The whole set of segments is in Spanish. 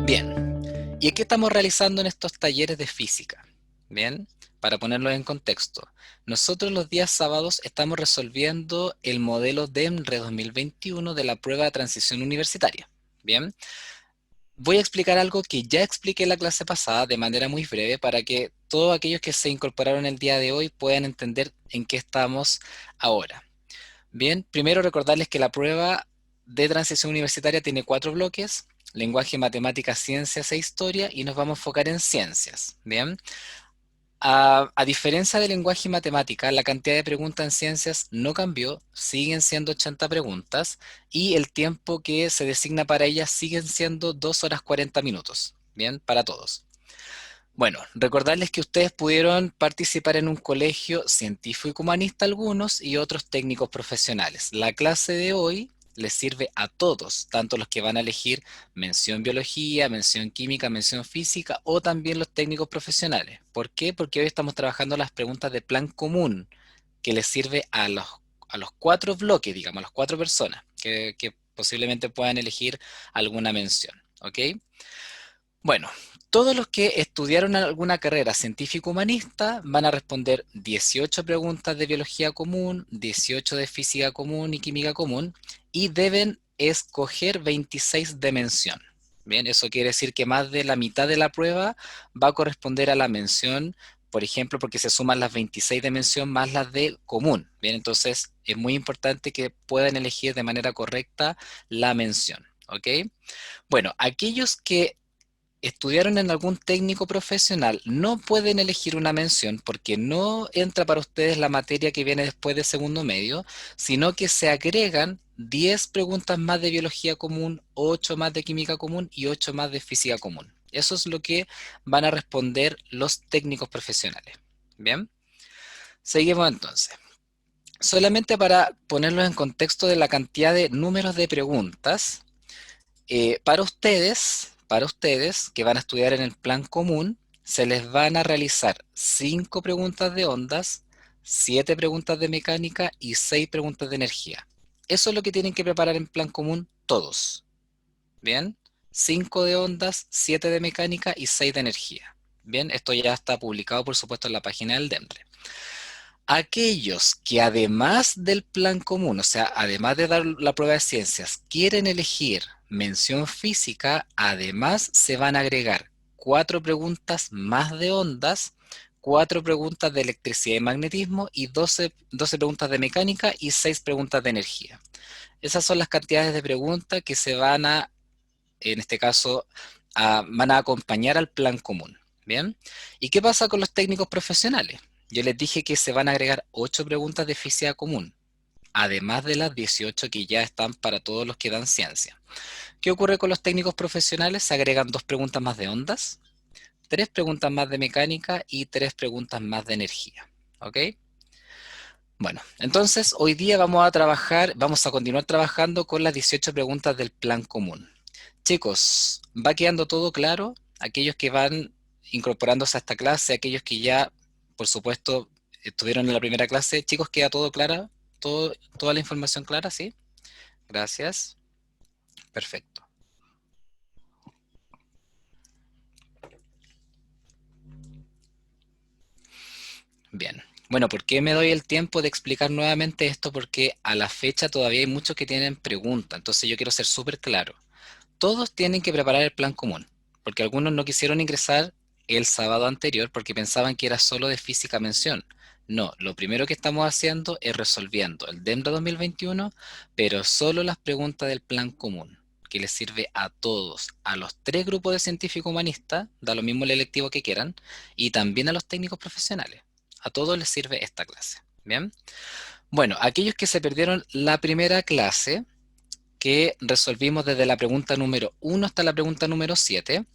Bien, ¿y qué estamos realizando en estos talleres de física? Bien, para ponerlo en contexto, nosotros los días sábados estamos resolviendo el modelo DEMRE 2021 de la prueba de transición universitaria. Bien, voy a explicar algo que ya expliqué en la clase pasada de manera muy breve para que todos aquellos que se incorporaron el día de hoy puedan entender en qué estamos ahora. Bien, primero recordarles que la prueba de transición universitaria tiene 4 bloques: lenguaje, matemáticas, ciencias e historia, y nos vamos a enfocar en ciencias. Bien, a diferencia de lenguaje y matemática, la cantidad de preguntas en ciencias no cambió, siguen siendo 80 preguntas, y el tiempo que se designa para ellas siguen siendo 2 horas 40 minutos. Bien, para todos. Bueno, recordarles que ustedes pudieron participar en un colegio científico y humanista algunos y otros técnicos profesionales. La clase de hoy les sirve a todos, tanto los que van a elegir mención biología, mención química, mención física o también los técnicos profesionales. ¿Por qué? Porque hoy estamos trabajando las preguntas de plan común que les sirve a los 4 bloques, digamos, a las 4 personas que posiblemente puedan elegir alguna mención. ¿Ok? Bueno, todos los que estudiaron alguna carrera científico-humanista van a responder 18 preguntas de biología común, 18 de física común y química común, y deben escoger 26 de mención. Bien, eso quiere decir que más de la mitad de la prueba va a corresponder a la mención, por ejemplo, porque se suman las 26 de mención más las de común. Bien, entonces es muy importante que puedan elegir de manera correcta la mención. ¿Ok? Bueno, aquellos que estudiaron en algún técnico profesional no pueden elegir una mención porque no entra para ustedes la materia que viene después de segundo medio, sino que se agregan 10 preguntas más de biología común, 8 más de química común y 8 más de física común. Eso es lo que van a responder los técnicos profesionales. Bien, seguimos entonces. Solamente para ponerlos en contexto de la cantidad de números de preguntas, para ustedes que van a estudiar en el plan común, se les van a realizar 5 preguntas de ondas, 7 preguntas de mecánica y 6 preguntas de energía. Eso es lo que tienen que preparar en plan común todos. ¿Bien? 5 de ondas, 7 de mecánica y 6 de energía. Bien, esto ya está publicado, por supuesto, en la página del DEMRE. Aquellos que además del plan común, o sea, además de dar la prueba de ciencias, quieren elegir mención física, además se van a agregar 4 preguntas más de ondas, 4 preguntas de electricidad y magnetismo y 12 preguntas de mecánica y 6 preguntas de energía. Esas son las cantidades de preguntas que se van a, en este caso, van a acompañar al plan común. ¿Bien? ¿Y qué pasa con los técnicos profesionales? Yo les dije que se van a agregar 8 preguntas de física común, además de las 18 que ya están para todos los que dan ciencia. ¿Qué ocurre con los técnicos profesionales? Se agregan 2 preguntas más de ondas, 3 preguntas más de mecánica y 3 preguntas más de energía. ¿Ok? Bueno, entonces hoy día vamos a continuar trabajando con las 18 preguntas del plan común. Chicos, ¿va quedando todo claro? Aquellos que van incorporándose a esta clase, aquellos que ya, por supuesto, estuvieron en la primera clase, chicos, ¿queda todo claro? ¿Toda la información clara? ¿Sí? Gracias. Perfecto. Bien. Bueno, ¿por qué me doy el tiempo de explicar nuevamente esto? Porque a la fecha todavía hay muchos que tienen preguntas, entonces yo quiero ser súper claro. Todos tienen que preparar el plan común, porque algunos no quisieron ingresar el sábado anterior porque pensaban que era solo de física mención. No, lo primero que estamos haciendo es resolviendo el DEMRA 2021, pero solo las preguntas del plan común, que les sirve a todos, a los 3 grupos de científico humanista, da lo mismo el electivo que quieran, y también a los técnicos profesionales. A todos les sirve esta clase. Bien. Bueno, aquellos que se perdieron la primera clase, que resolvimos desde la pregunta número 1 hasta la pregunta número 7,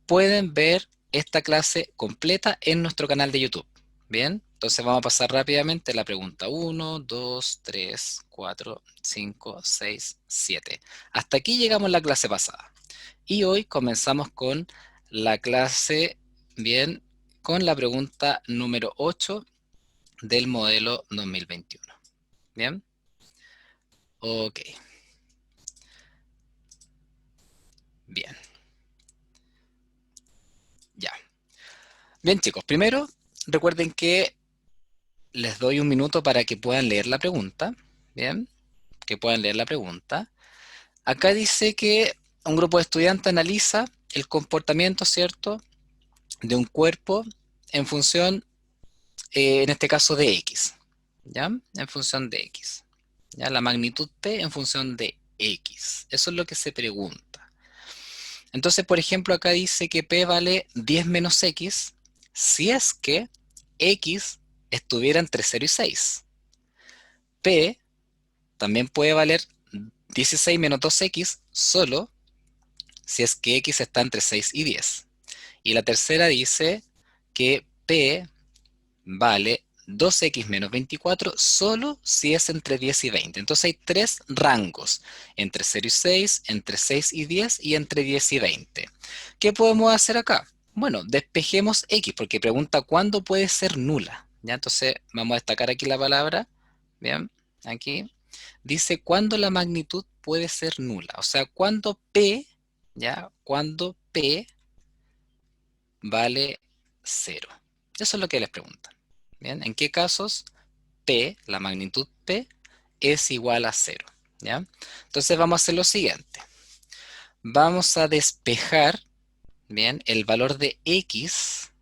pueden ver esta clase completa en nuestro canal de YouTube. Bien, entonces vamos a pasar rápidamente la pregunta 1, 2, 3, 4, 5, 6, 7. Hasta aquí llegamos la clase pasada. Y hoy comenzamos con la clase, bien, con la pregunta número 8 del modelo 2021. Bien, ok, bien. Bien, chicos, primero recuerden que les doy un minuto para que puedan leer la pregunta. Bien, que puedan leer la pregunta. Acá dice que un grupo de estudiantes analiza el comportamiento, ¿cierto?, de un cuerpo en función, en este caso, de X. ¿Ya? En función de X. ¿Ya? La magnitud P en función de X. Eso es lo que se pregunta. Entonces, por ejemplo, acá dice que P vale 10 menos X si es que X estuviera entre 0 y 6. P también puede valer 16 menos 2X solo si es que X está entre 6 y 10. Y la tercera dice que P vale 2X menos 24 solo si es entre 10 y 20. Entonces hay tres rangos, entre 0 y 6, entre 6 y 10 y entre 10 y 20. ¿Qué podemos hacer acá? Bueno, despejemos X porque pregunta cuándo puede ser nula. ¿Ya? Entonces vamos a destacar aquí la palabra. Bien, aquí. Dice cuándo la magnitud puede ser nula. O sea, cuándo P, ¿ya? Cuándo P vale 0. Eso es lo que les preguntan. Bien, ¿en qué casos P, la magnitud P, es igual a 0? ¿Ya? Entonces vamos a hacer lo siguiente. Vamos a despejar, bien, el valor de X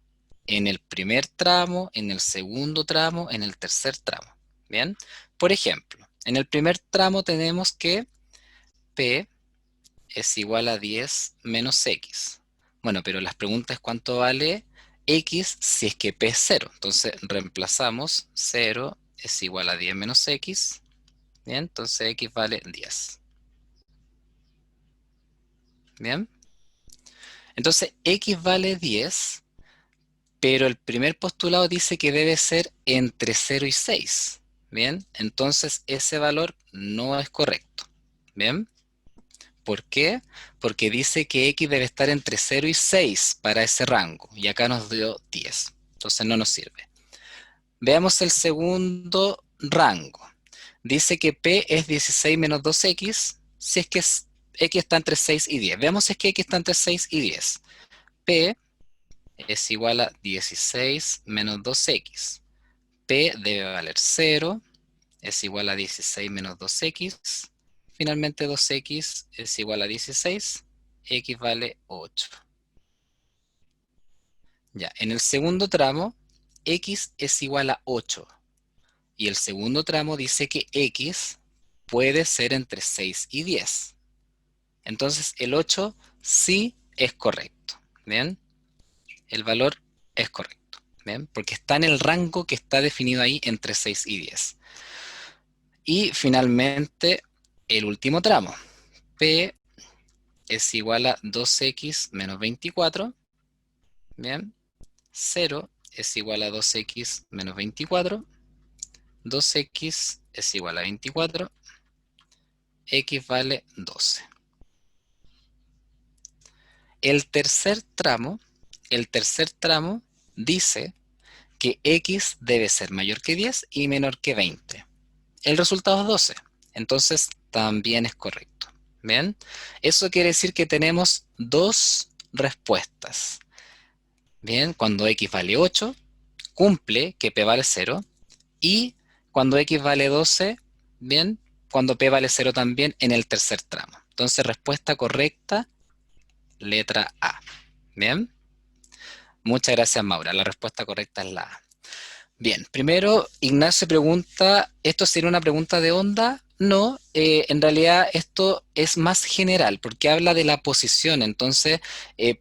en el primer tramo, en el segundo tramo, en el tercer tramo. Bien, por ejemplo, en el primer tramo tenemos que P es igual a 10 menos X. Bueno, pero las preguntas es cuánto vale X si es que P es 0. Entonces reemplazamos 0 es igual a 10 menos X. Bien, entonces X vale 10. Bien. Entonces X vale 10, pero el primer postulado dice que debe ser entre 0 y 6. Bien, entonces ese valor no es correcto. Bien. ¿Por qué? Porque dice que X debe estar entre 0 y 6 para ese rango, y acá nos dio 10, entonces no nos sirve. Veamos el segundo rango. Dice que P es 16 menos 2X, si es que X está entre 6 y 10. Veamos si es que X está entre 6 y 10. P es igual a 16 menos 2X. P debe valer 0, es igual a 16 menos 2X. Finalmente 2X es igual a 16, X vale 8. Ya, en el segundo tramo, X es igual a 8. Y el segundo tramo dice que X puede ser entre 6 y 10. Entonces el 8 sí es correcto. ¿Bien? El valor es correcto. ¿Bien? Porque está en el rango que está definido ahí entre 6 y 10. Y finalmente el último tramo. P es igual a 2X menos 24. Bien. 0 es igual a 2X menos 24. 2X es igual a 24. X vale 12. El tercer tramo dice que X debe ser mayor que 10 y menor que 20. El resultado es 12. Entonces también es correcto. ¿Bien? Eso quiere decir que tenemos dos respuestas. Bien, cuando X vale 8, cumple que P vale 0. Y cuando X vale 12, bien, cuando P vale 0 también en el tercer tramo. Entonces, respuesta correcta, letra A. Bien. Muchas gracias, Maura. La respuesta correcta es la A. Bien, primero Ignacio pregunta, ¿esto sería una pregunta de onda? No, en realidad esto es más general porque habla de la posición, entonces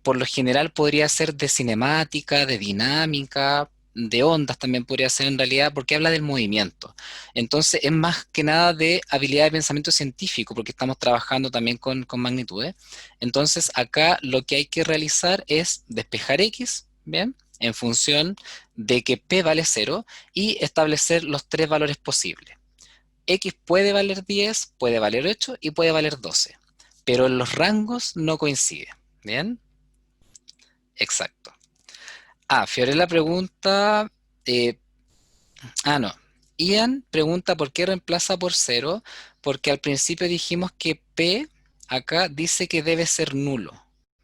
por lo general podría ser de cinemática, de dinámica, de ondas también podría ser en realidad porque habla del movimiento. Entonces es más que nada de habilidad de pensamiento científico porque estamos trabajando también con magnitudes. Entonces acá lo que hay que realizar es despejar X, ¿bien? En función de que P vale 0 y establecer los tres valores posibles. X puede valer 10, puede valer 8 y puede valer 12, pero en los rangos no coincide. ¿Bien? Exacto. Fiorella pregunta, eh, no. Ian pregunta por qué reemplaza por 0, porque al principio dijimos que P acá dice que debe ser nulo.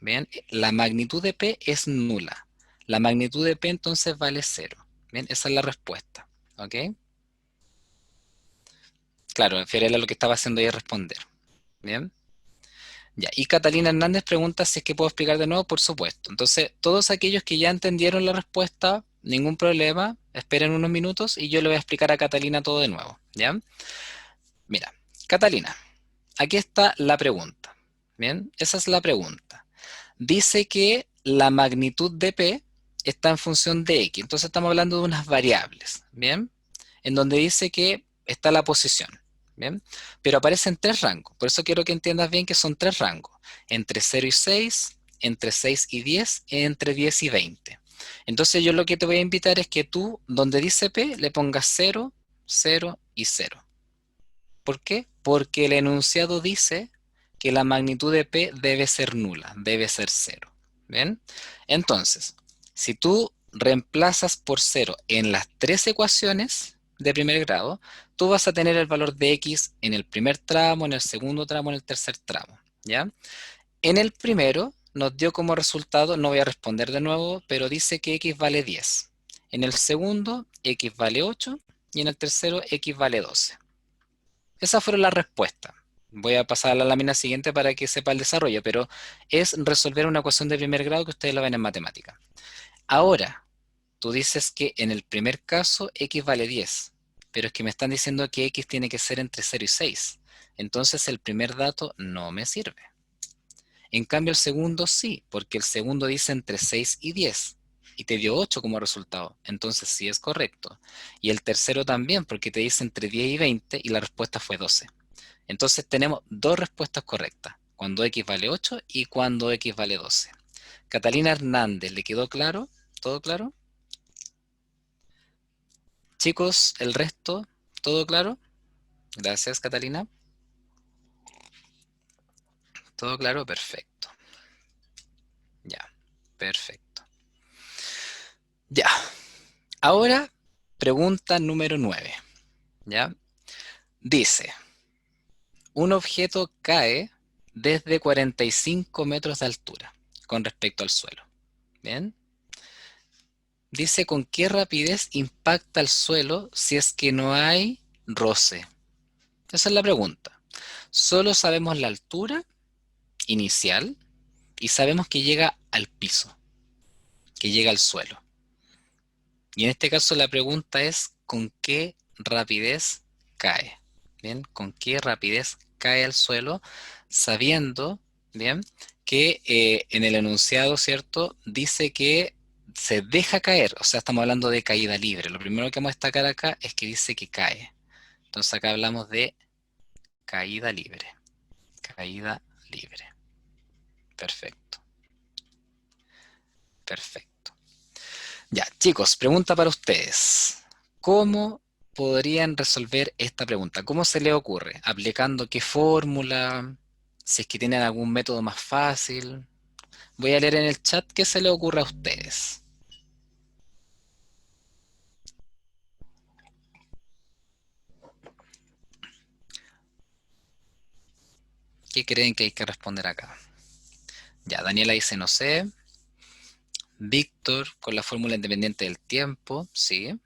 ¿Bien? La magnitud de P es nula. La magnitud de P entonces vale 0. Bien, esa es la respuesta. ¿Ok? Claro, Fiorella lo que estaba haciendo ahí es responder. Bien. Ya, y Catalina Hernández pregunta si es que puedo explicar de nuevo, por supuesto. Entonces, todos aquellos que ya entendieron la respuesta, ningún problema, esperen unos minutos y yo le voy a explicar a Catalina todo de nuevo, ¿ya? Mira, Catalina, aquí está la pregunta, ¿bien? Esa es la pregunta. Dice que la magnitud de P está en función de X, entonces estamos hablando de unas variables, ¿bien? En donde dice que está la posición, ¿bien? Pero aparecen tres rangos, por eso quiero que entiendas bien que son tres rangos, entre 0 y 6, entre 6 y 10, y entre 10 y 20. Entonces yo lo que te voy a invitar es que tú, donde dice P, le pongas 0, 0 y 0. ¿Por qué? Porque el enunciado dice que la magnitud de P debe ser nula, debe ser 0. ¿Bien? Entonces, si tú reemplazas por 0 en las tres ecuaciones de primer grado, tú vas a tener el valor de X en el primer tramo, en el segundo tramo, en el tercer tramo. ¿Ya? En el primero nos dio como resultado, no voy a responder de nuevo, pero dice que X vale 10. En el segundo, X vale 8 y en el tercero, X vale 12. Esas fueron las respuestas. Voy a pasar a la lámina siguiente para que sepa el desarrollo, pero es resolver una ecuación de primer grado que ustedes lo ven en matemática. Ahora, tú dices que en el primer caso X vale 10, pero es que me están diciendo que X tiene que ser entre 0 y 6. Entonces el primer dato no me sirve. En cambio el segundo sí, porque el segundo dice entre 6 y 10 y te dio 8 como resultado, entonces sí es correcto. Y el tercero también, porque te dice entre 10 y 20 y la respuesta fue 12. Entonces tenemos dos respuestas correctas, cuando X vale 8 y cuando X vale 12. Catalina Hernández, ¿le quedó claro? ¿Todo claro? Chicos, el resto, ¿todo claro? Gracias, Catalina. ¿Todo claro? Perfecto. Ya, perfecto. Ya. Ahora, pregunta número 9. ¿Ya? Dice, un objeto cae desde 45 metros de altura con respecto al suelo. ¿Bien? Dice con qué rapidez impacta el suelo si es que no hay roce. Esa es la pregunta. Solo sabemos la altura inicial y sabemos que llega al piso, que llega al suelo. Y en este caso la pregunta es ¿con qué rapidez cae? Bien, ¿con qué rapidez cae al suelo? Sabiendo, bien, que en el enunciado, ¿cierto? Dice que se deja caer, o sea, estamos hablando de caída libre. Lo primero que vamos a destacar acá es que dice que cae. Entonces acá hablamos de caída libre. Caída libre. Perfecto. Perfecto. Ya, chicos, pregunta para ustedes. ¿Cómo podrían resolver esta pregunta? ¿Cómo se les ocurre? ¿Aplicando qué fórmula? Si es que tienen algún método más fácil. Voy a leer en el chat qué se les ocurre a ustedes. ¿Qué creen que hay que responder acá? Ya, Daniela dice no sé. Víctor, con la fórmula independiente del tiempo. Sí,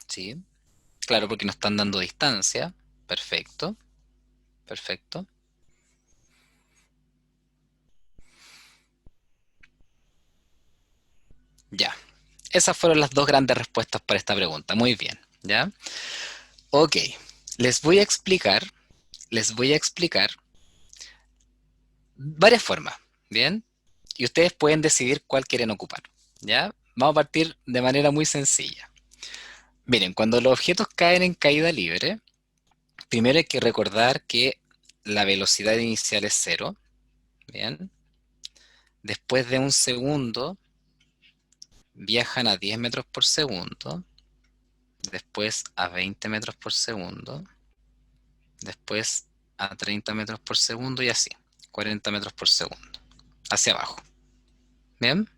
sí. Claro, porque nos están dando distancia. Perfecto, perfecto. Ya. Esas fueron las dos grandes respuestas para esta pregunta. Muy bien, ¿ya? Ok, les voy a explicar, les voy a explicar varias formas, ¿bien? Y ustedes pueden decidir cuál quieren ocupar, ¿ya? Vamos a partir de manera muy sencilla. Miren, cuando los objetos caen en caída libre, primero hay que recordar que la velocidad inicial es cero, ¿bien? Después de un segundo, viajan a 10 metros por segundo, después a 20 metros por segundo, después a 30 metros por segundo y así, 40 metros por segundo, hacia abajo. ¿Bien?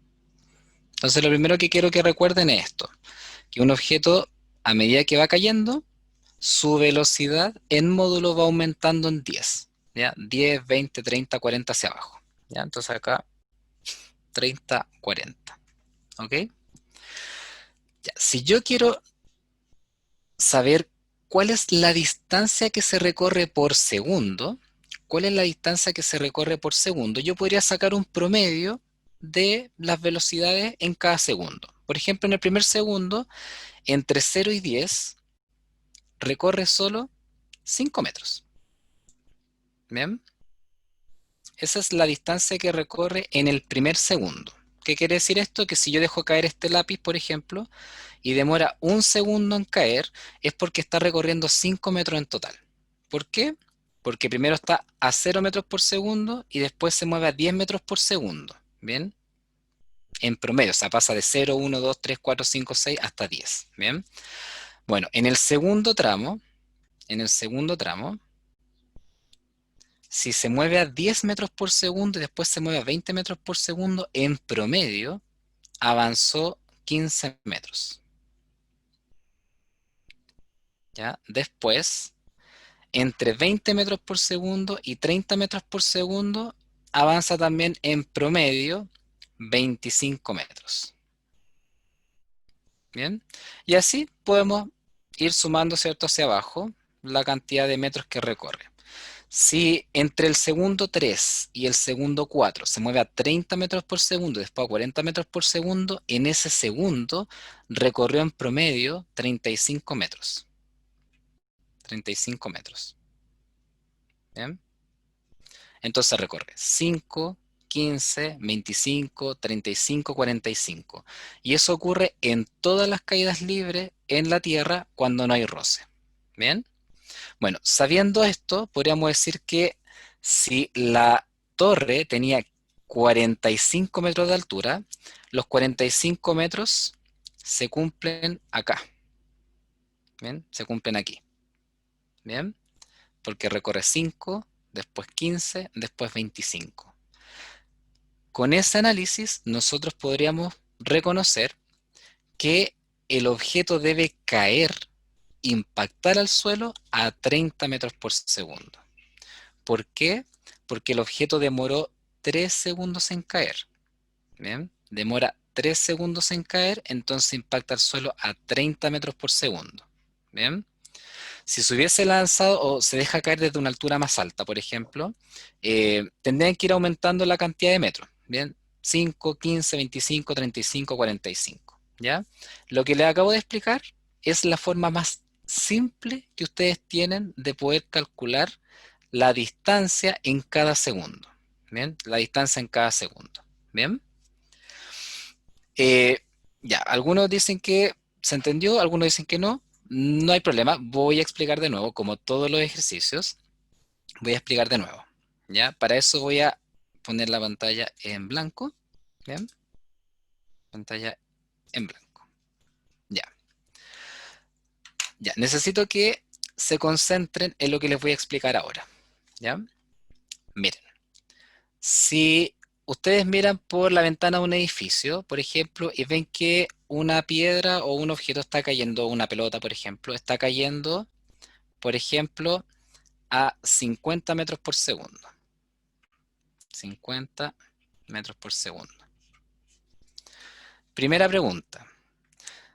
Entonces lo primero que quiero que recuerden es esto, que un objeto a medida que va cayendo, su velocidad en módulo va aumentando en 10, ¿ya? 10, 20, 30, 40 hacia abajo, ¿ya? Entonces acá 30, 40. ¿Ok? Ya, si yo quiero saber cuál es la distancia que se recorre por segundo, cuál es la distancia que se recorre por segundo, yo podría sacar un promedio de las velocidades en cada segundo. Por ejemplo, en el primer segundo, entre 0 y 10, recorre solo 5 metros. ¿Bien? Esa es la distancia que recorre en el primer segundo. ¿Qué quiere decir esto? Que si yo dejo caer este lápiz, por ejemplo, y demora un segundo en caer, es porque está recorriendo 5 metros en total. ¿Por qué? Porque primero está a 0 metros por segundo y después se mueve a 10 metros por segundo. ¿Bien? En promedio, o sea, pasa de 0, 1, 2, 3, 4, 5, 6 hasta 10. ¿Bien? Bueno, en el segundo tramo, si se mueve a 10 metros por segundo y después se mueve a 20 metros por segundo, en promedio avanzó 15 metros. ¿Ya? Después, entre 20 metros por segundo y 30 metros por segundo, avanza también en promedio 25 metros. ¿Bien? Y así podemos ir sumando, ¿cierto?, hacia abajo la cantidad de metros que recorre. Si entre el segundo 3 y el segundo 4 se mueve a 30 metros por segundo y después a 40 metros por segundo, en ese segundo recorrió en promedio 35 metros. 35 metros. ¿Bien? Entonces recorre 5, 15, 25, 35, 45. Y eso ocurre en todas las caídas libres en la Tierra cuando no hay roce. ¿Bien? Bueno, sabiendo esto, podríamos decir que si la torre tenía 45 metros de altura, los 45 metros se cumplen acá. ¿Bien? Se cumplen aquí. ¿Bien? Porque recorre 5, después 15, después 25. Con ese análisis, nosotros podríamos reconocer que el objeto debe caer, impactar al suelo a 30 metros por segundo. ¿Por qué? Porque el objeto demoró 3 segundos en caer. ¿Bien? Demora 3 segundos en caer, entonces impacta al suelo a 30 metros por segundo. ¿Bien? Si se hubiese lanzado o se deja caer desde una altura más alta, por ejemplo, tendrían que ir aumentando la cantidad de metros. ¿Bien? 5, 15, 25, 35, 45. ¿Ya? Lo que les acabo de explicar es la forma más simple que ustedes tienen de poder calcular la distancia en cada segundo. ¿Bien? La distancia en cada segundo. ¿Bien? Eh, ya, algunos dicen que se entendió, algunos dicen que no. No hay problema, voy a explicar de nuevo, como todos los ejercicios, voy a explicar de nuevo. ¿Ya? Para eso voy a poner la pantalla en blanco. ¿Bien? Pantalla en blanco. Ya. Ya, necesito que se concentren en lo que les voy a explicar ahora. ¿Ya? Miren. Si ustedes miran por la ventana de un edificio, por ejemplo, y ven que una piedra o un objeto está cayendo, una pelota, por ejemplo, está cayendo, por ejemplo, a 50 metros por segundo. 50 metros por segundo. Primera pregunta.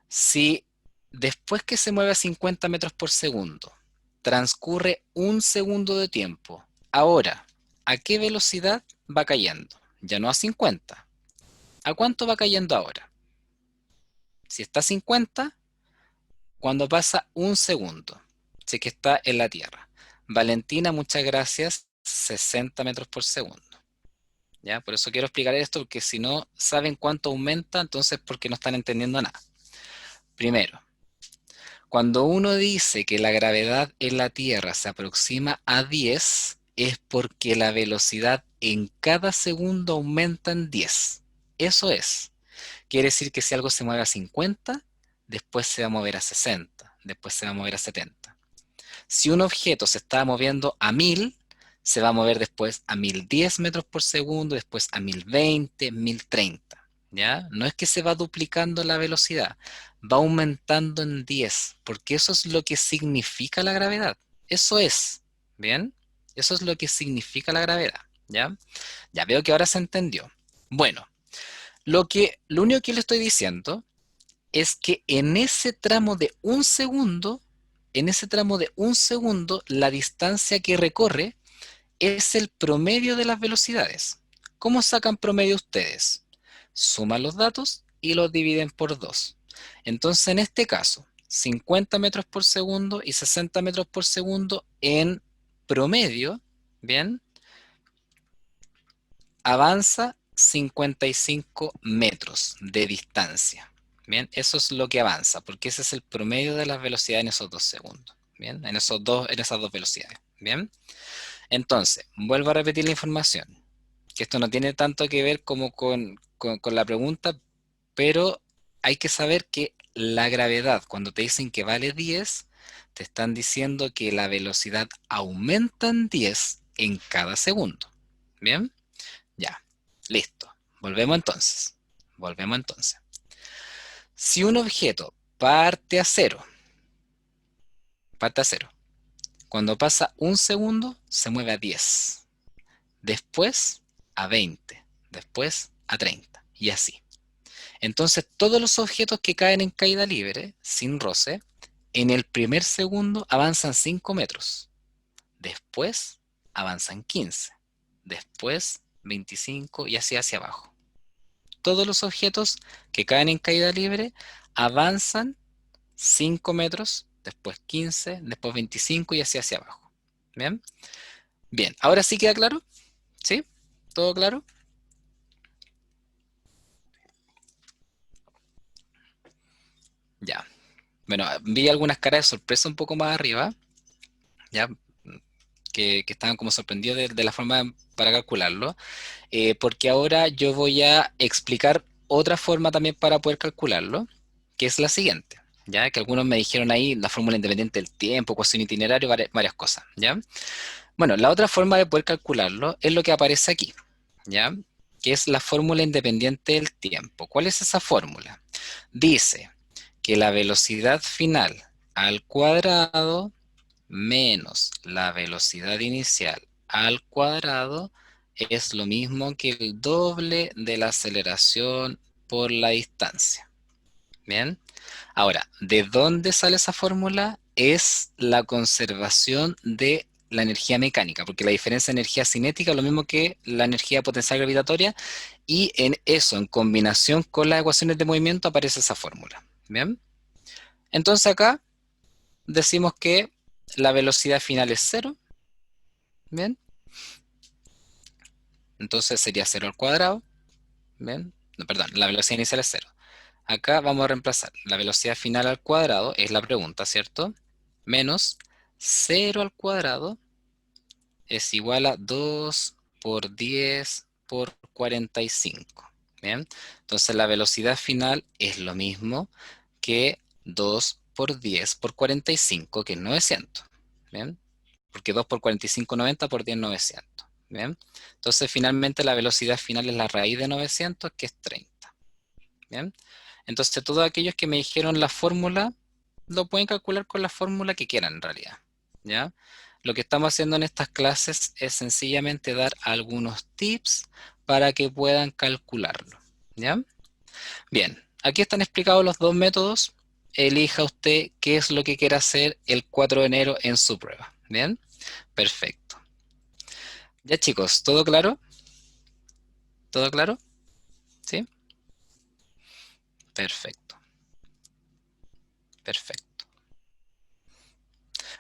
Si después que se mueve a 50 metros por segundo, transcurre un segundo de tiempo, ahora, ¿a qué velocidad va cayendo? Ya no a 50. ¿A cuánto va cayendo ahora? Si está a 50, cuando pasa un segundo, si que está en la Tierra. Valentina, muchas gracias, 60 metros por segundo. ¿Ya? Por eso quiero explicar esto, porque si no saben cuánto aumenta, entonces porque no están entendiendo nada. Primero, cuando uno dice que la gravedad en la Tierra se aproxima a 10, es porque la velocidad en cada segundo aumenta en 10. Eso es. Quiere decir que si algo se mueve a 50, después se va a mover a 60, después se va a mover a 70. Si un objeto se está moviendo a 1000, se va a mover después a 1010 metros por segundo, después a 1020, 1030. ¿Ya? No es que se va duplicando la velocidad, va aumentando en 10, porque eso es lo que significa la gravedad. Eso es, ¿bien? Eso es lo que significa la gravedad, ¿ya? Ya veo que ahora se entendió. Bueno, Lo único que le estoy diciendo es que en ese tramo de un segundo, la distancia que recorre es el promedio de las velocidades. ¿Cómo sacan promedio ustedes? Suman los datos y los dividen por 2. Entonces, en este caso, 50 metros por segundo y 60 metros por segundo en promedio, ¿bien? Avanza 55 metros de distancia. Bien, eso es lo que avanza, porque ese es el promedio de las velocidades en esos 2 segundos. Bien, en esas dos velocidades. Bien, entonces, vuelvo a repetir la información, que esto no tiene tanto que ver como con la pregunta, pero hay que saber que la gravedad, cuando te dicen que vale 10, te están diciendo que la velocidad aumenta en 10 en cada segundo. Bien, ya, listo. Volvemos entonces. Volvemos entonces. Si un objeto parte a cero, cuando pasa un segundo se mueve a 10, después a 20, después a 30 y así. Entonces todos los objetos que caen en caída libre, sin roce, en el primer segundo avanzan 5 metros, después avanzan 15, después 25 y así hacia abajo. Todos los objetos que caen en caída libre avanzan 5 metros, después 15, después 25 y así hacia abajo. ¿Bien? Bien, ¿ahora sí queda claro? ¿Sí? ¿Todo claro? Ya. Bueno, vi algunas caras de sorpresa un poco más arriba, ya, que estaban como sorprendidos de la forma para calcularlo, porque ahora yo voy a explicar otra forma también para poder calcularlo, que es la siguiente, ya que algunos me dijeron ahí la fórmula independiente del tiempo, ecuación itinerario, varias cosas, ¿ya? Bueno, la otra forma de poder calcularlo es lo que aparece aquí, ¿ya? Que es la fórmula independiente del tiempo. ¿Cuál es esa fórmula? Dice que la velocidad final al cuadrado menos la velocidad inicial al cuadrado es lo mismo que el doble de la aceleración por la distancia. Bien. Ahora, ¿de dónde sale esa fórmula? Es la conservación de la energía mecánica, porque la diferencia de energía cinética es lo mismo que la energía potencial gravitatoria, y en eso, en combinación con las ecuaciones de movimiento, aparece esa fórmula. Bien. Entonces acá decimos que la velocidad final es cero. Bien. Entonces sería cero al cuadrado. Bien. No, perdón, la velocidad inicial es cero. Acá vamos a reemplazar la velocidad final al cuadrado, es la pregunta, ¿cierto? Menos cero al cuadrado es igual a 2 por 10 por 45. ¿Bien? Entonces la velocidad final es lo mismo que 2 por 10 por 45, que es 900. ¿Bien? Porque 2 por 45 90 por 10 900. ¿Bien? Entonces finalmente la velocidad final es la raíz de 900, que es 30. ¿Bien? Entonces todos aquellos que me dijeron la fórmula, lo pueden calcular con la fórmula que quieran en realidad. ¿Ya? Lo que estamos haciendo en estas clases es sencillamente dar algunos tips para que puedan calcularlo. ¿Ya? Bien, aquí están explicados los dos métodos. Elija usted qué es lo que quiere hacer el 4 de enero en su prueba. ¿Bien? Perfecto. Ya chicos, ¿todo claro? ¿Todo claro? ¿Sí? Perfecto, perfecto.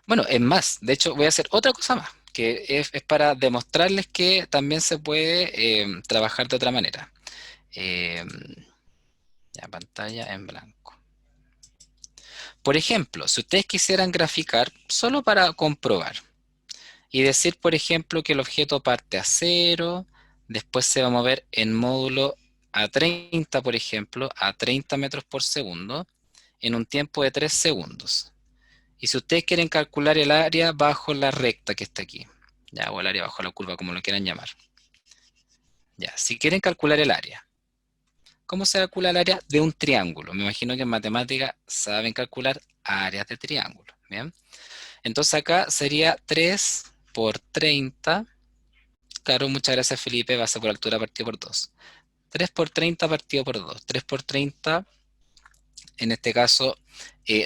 Bueno, es más, de hecho voy a hacer otra cosa más, que es para demostrarles que también se puede trabajar de otra manera. Eh, ya, pantalla en blanco. Por ejemplo, si ustedes quisieran graficar, solo para comprobar, y decir, por ejemplo, que el objeto parte a cero, después se va a mover en módulo a 30, por ejemplo, a 30 metros por segundo, en un tiempo de 3 segundos. Y si ustedes quieren calcular el área bajo la recta que está aquí, ya, o el área bajo la curva, como lo quieran llamar. Ya, si quieren calcular el área, ¿cómo se calcula el área de un triángulo? Me imagino que en matemática saben calcular áreas de triángulo. Bien. Entonces acá sería 3 por 30. Claro, muchas gracias Felipe, base por altura partido por 2. 3 por 30 partido por 2. 3 por 30, en este caso,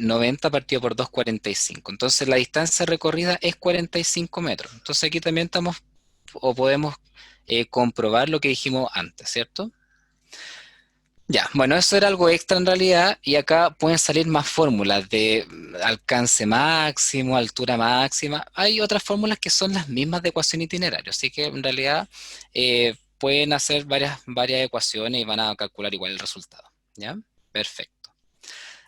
90 partido por 2, 45. Entonces la distancia recorrida es 45 metros. Entonces aquí también estamos, o podemos comprobar lo que dijimos antes, ¿cierto? Ya, bueno, eso era algo extra en realidad, y acá pueden salir más fórmulas de alcance máximo, altura máxima. Hay otras fórmulas que son las mismas de ecuación itinerario, así que en realidad pueden hacer varias ecuaciones y van a calcular igual el resultado. ¿Ya? Perfecto.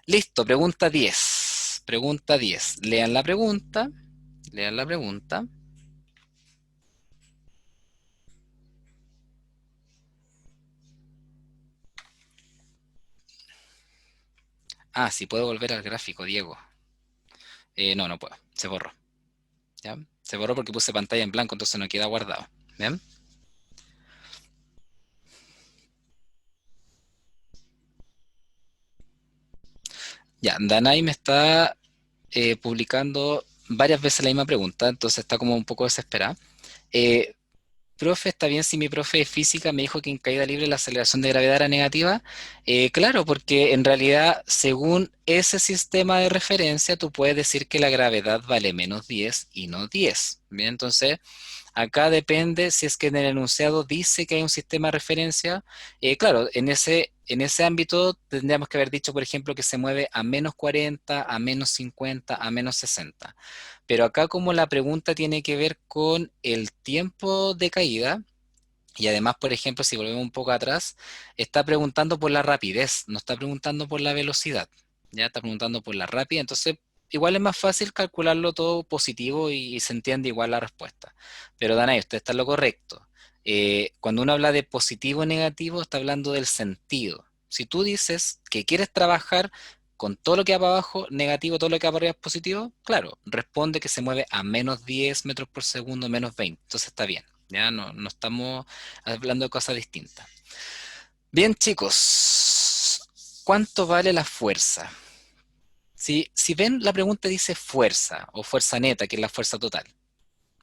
Listo, pregunta 10. Pregunta 10. Lean la pregunta. Lean la pregunta. Ah, sí, puedo volver al gráfico, Diego. No, no puedo. Se borró. ¿Ya? Se borró porque puse pantalla en blanco, entonces no queda guardado. ¿Bien? Ya, Danai me está publicando varias veces la misma pregunta, entonces está como un poco desesperada. Eh, Profe, ¿está bien si mi profe de física me dijo que en caída libre la aceleración de gravedad era negativa? Claro, porque en realidad, según ese sistema de referencia, tú puedes decir que la gravedad vale menos 10 y no 10. Bien, entonces acá depende si es que en el enunciado dice que hay un sistema de referencia. Claro, en ese ámbito tendríamos que haber dicho, por ejemplo, que se mueve a menos 40, a menos 50, a menos 60. Pero acá como la pregunta tiene que ver con el tiempo de caída, y además, por ejemplo, si volvemos un poco atrás, está preguntando por la rapidez, no está preguntando por la velocidad. Ya está preguntando por la rapidez, entonces igual es más fácil calcularlo todo positivo y se entiende igual la respuesta. Pero Danay, usted está en lo correcto. Cuando uno habla de positivo o negativo, está hablando del sentido. Si tú dices que quieres trabajar con todo lo que va para abajo, negativo, todo lo que va para arriba es positivo, claro, responde que se mueve a menos 10 metros por segundo, menos 20. Entonces está bien. Ya no estamos hablando de cosas distintas. Bien, chicos, ¿cuánto vale la fuerza? Si ven, la pregunta dice fuerza o fuerza neta, que es la fuerza total,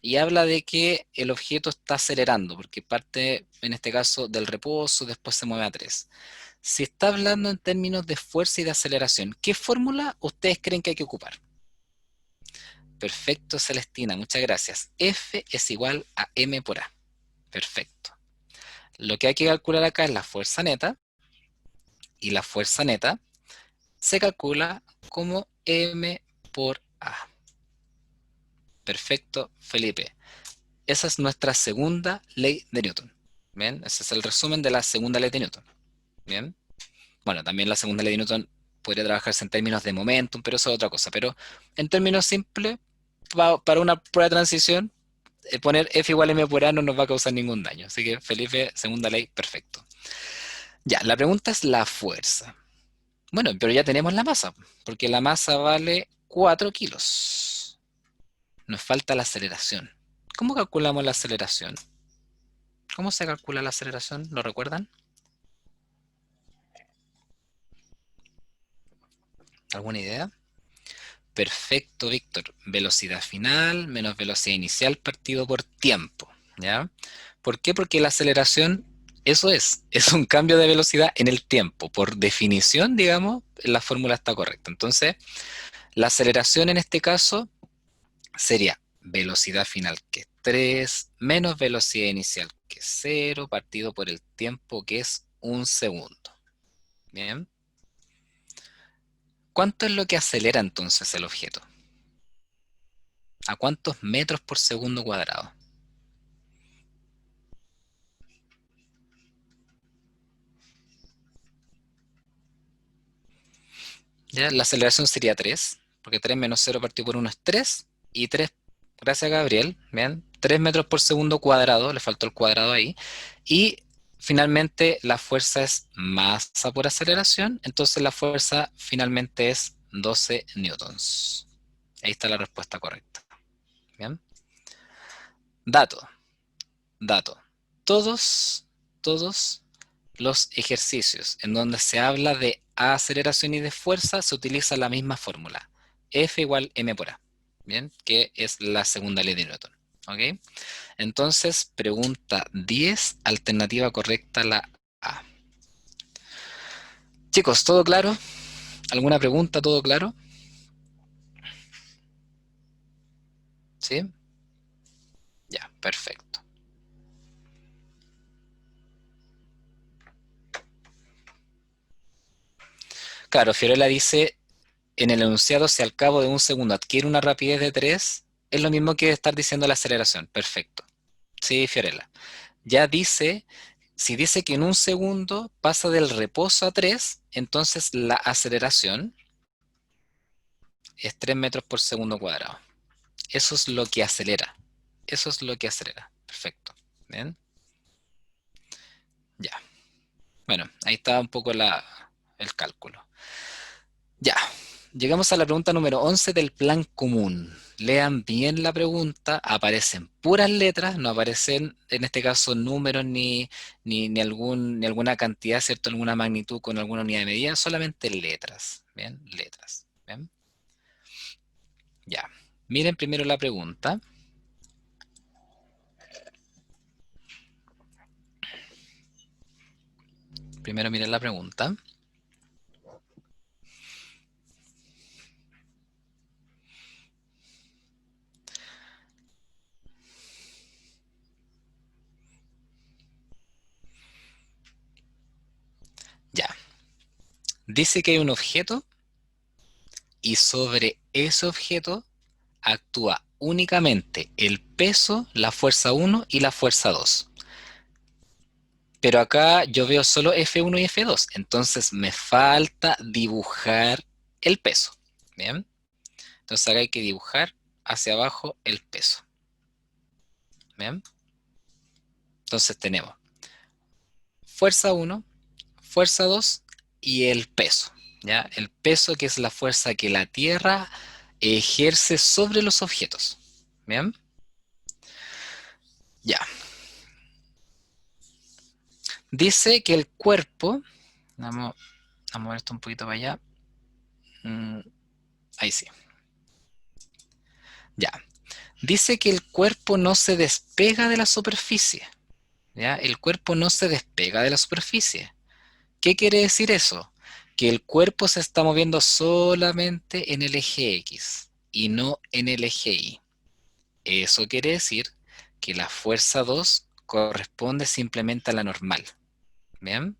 y habla de que el objeto está acelerando, porque parte, en este caso, del reposo, después se mueve a 3. Si está hablando en términos de fuerza y de aceleración, ¿qué fórmula ustedes creen que hay que ocupar? Perfecto, Celestina, muchas gracias. F es igual a m por a. Perfecto. Lo que hay que calcular acá es la fuerza neta, y la fuerza neta se calcula como m por a. Perfecto, Felipe. Esa es nuestra segunda ley de Newton. Bien, ese es el resumen de la segunda ley de Newton. Bien, bueno, también la segunda ley de Newton podría trabajarse en términos de momentum, pero eso es otra cosa. Pero en términos simples, para una prueba de transición, poner F igual a M por A no nos va a causar ningún daño. Así que, Felipe, segunda ley, perfecto. Ya, la pregunta es la fuerza. Bueno, pero ya tenemos la masa, porque la masa vale 4 kilos. Nos falta la aceleración. ¿Cómo calculamos la aceleración? ¿Cómo se calcula la aceleración? ¿Lo recuerdan? ¿Alguna idea? Perfecto, Víctor. Velocidad final menos velocidad inicial partido por tiempo. ¿Ya? ¿Por qué? Porque la aceleración, eso es un cambio de velocidad en el tiempo. Por definición, digamos, la fórmula está correcta. Entonces, la aceleración en este caso sería velocidad final, que es 3 menos velocidad inicial, que es 0 partido por el tiempo, que es 1 segundo. Bien. ¿Cuánto es lo que acelera entonces el objeto? ¿A cuántos metros por segundo cuadrado? ¿Ya? La aceleración sería 3, porque 3 menos 0 partido por 1 es 3, y 3, gracias a Gabriel, ¿bien? 3 metros por segundo cuadrado, le faltó el cuadrado ahí, y finalmente la fuerza es masa por aceleración, entonces la fuerza finalmente es 12 newtons. Ahí está la respuesta correcta. ¿Bien? Dato, dato. Todos los ejercicios en donde se habla de aceleración y de fuerza se utiliza la misma fórmula. F igual m por a. Bien, que es la segunda ley de Newton. ¿Ok? Entonces, pregunta 10, alternativa correcta la A. Chicos, ¿todo claro? ¿Alguna pregunta? ¿Todo claro? ¿Sí? Ya, perfecto. Claro, Fiorella dice, en el enunciado, si al cabo de un segundo adquiere una rapidez de 3, es lo mismo que estar diciendo la aceleración. Perfecto. Sí, Fiorella. Ya dice, si dice que en un segundo pasa del reposo a 3, entonces la aceleración es 3 metros por segundo cuadrado. Eso es lo que acelera. Eso es lo que acelera. Perfecto. Bien. Ya. Bueno, ahí está un poco el cálculo. Ya. Llegamos a la pregunta número 11 del plan común. Lean bien la pregunta, aparecen puras letras, no aparecen en este caso números ni alguna cantidad, ¿cierto? Alguna magnitud con alguna unidad de medida, solamente letras. Bien, letras. Bien. Ya. Miren primero la pregunta. Primero miren la pregunta. Ya. Dice que hay un objeto y sobre ese objeto actúa únicamente el peso, la fuerza 1 y la fuerza 2. Pero acá yo veo solo F1 y F2, entonces me falta dibujar el peso. Bien, entonces acá hay que dibujar hacia abajo el peso. Bien, entonces tenemos fuerza 1, fuerza 2 y el peso. ¿Ya? El peso, que es la fuerza que la Tierra ejerce sobre los objetos. Bien, ya. Dice que el cuerpo, vamos a mover esto un poquito para allá. Mm, ahí sí. Ya. Dice que el cuerpo no se despega de la superficie. ¿Ya? El cuerpo no se despega de la superficie. ¿Qué quiere decir eso? Que el cuerpo se está moviendo solamente en el eje X y no en el eje Y. Eso quiere decir que la fuerza 2 corresponde simplemente a la normal. ¿Bien?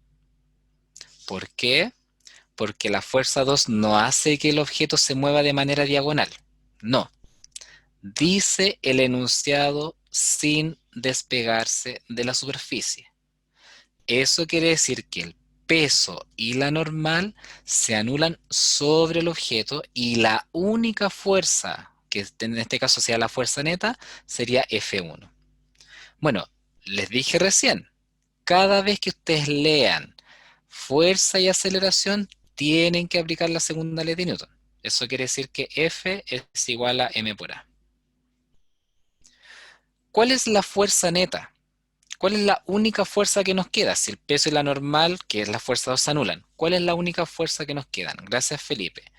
¿Por qué? Porque la fuerza 2 no hace que el objeto se mueva de manera diagonal. No. Dice el enunciado sin despegarse de la superficie. Eso quiere decir que el peso y la normal se anulan sobre el objeto y la única fuerza, que en este caso sea la fuerza neta, sería F1. Bueno, les dije recién, cada vez que ustedes lean fuerza y aceleración, tienen que aplicar la segunda ley de Newton. Eso quiere decir que F es igual a m por a. ¿Cuál es la fuerza neta? ¿Cuál es la única fuerza que nos queda? Si el peso y la normal, que es la fuerza 2, se anulan. ¿Cuál es la única fuerza que nos quedan? Gracias, Felipe.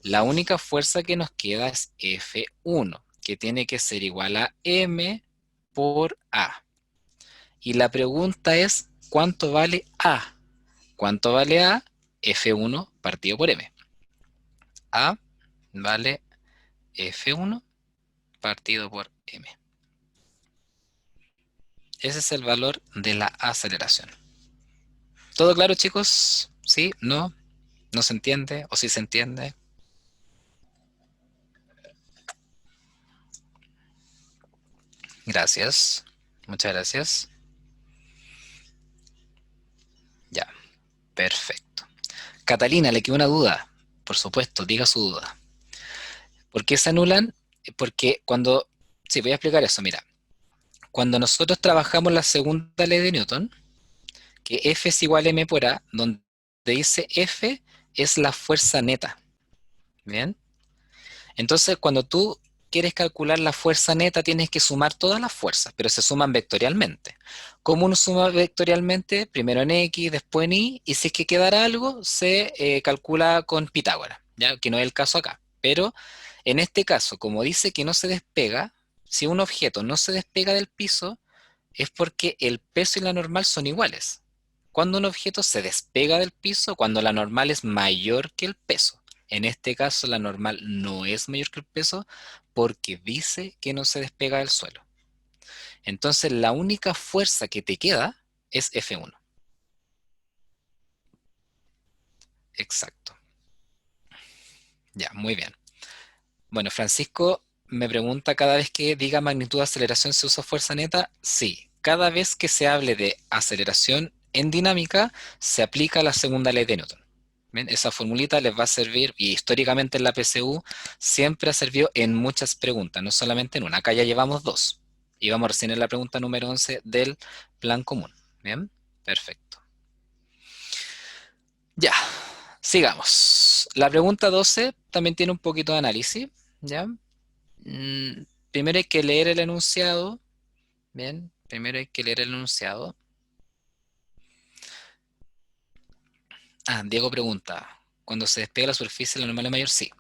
La única fuerza que nos queda es F1, que tiene que ser igual a m por a. Y la pregunta es, ¿cuánto vale a? ¿Cuánto vale a? F1 partido por m. A vale F1 partido por m. Ese es el valor de la aceleración. ¿Todo claro, chicos? ¿Sí? ¿No? ¿No se entiende? ¿O sí se entiende? Gracias. Muchas gracias. Ya, perfecto. Catalina, le quedó una duda. Por supuesto, diga su duda. ¿Por qué se anulan? Porque cuando... Sí, voy a explicar eso. Mira, cuando nosotros trabajamos la segunda ley de Newton, que F es igual a m por a, donde dice F es la fuerza neta. ¿Bien? Entonces, cuando tú quieres calcular la fuerza neta, tienes que sumar todas las fuerzas, pero se suman vectorialmente. ¿Cómo uno suma vectorialmente? Primero en X, después en Y si es que quedara algo, se calcula con Pitágoras, ¿ya? Que no es el caso acá. Pero en este caso, como dice que no se despega, si un objeto no se despega del piso, es porque el peso y la normal son iguales. Cuando un objeto se despega del piso, cuando la normal es mayor que el peso. En este caso, la normal no es mayor que el peso porque dice que no se despega del suelo. Entonces, la única fuerza que te queda es F1. Exacto. Ya, muy bien. Bueno, Francisco me pregunta, ¿cada vez que diga magnitud de aceleración se usa fuerza neta? Sí, cada vez que se hable de aceleración en dinámica se aplica la segunda ley de Newton. ¿Bien? Esa formulita les va a servir, y históricamente en la PSU siempre ha servido en muchas preguntas, no solamente en una. Acá ya llevamos dos. Y vamos recién en la pregunta número 11 del plan común. ¿Bien? Perfecto. Ya, sigamos. La pregunta 12 también tiene un poquito de análisis. ¿Ya? Primero hay que leer el enunciado. Bien, primero hay que leer el enunciado. Ah, Diego pregunta, ¿cuando se despega la superficie la normal es mayor? Sí.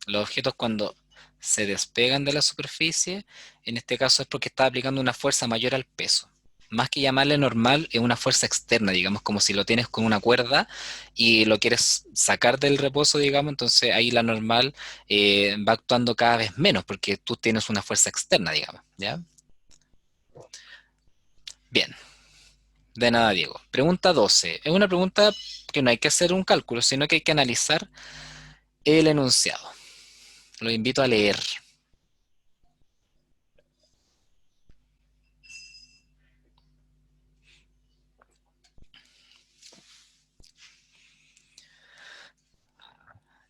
Los objetos cuando se despegan de la superficie, en este caso es porque está aplicando una fuerza mayor al peso. Más que llamarle normal, es una fuerza externa, digamos, como si lo tienes con una cuerda y lo quieres sacar del reposo, digamos, entonces ahí la normal va actuando cada vez menos porque tú tienes una fuerza externa, digamos, ¿ya? Bien, de nada, Diego. Pregunta 12. Es una pregunta que no hay que hacer un cálculo, sino que hay que analizar el enunciado. Lo invito a leer.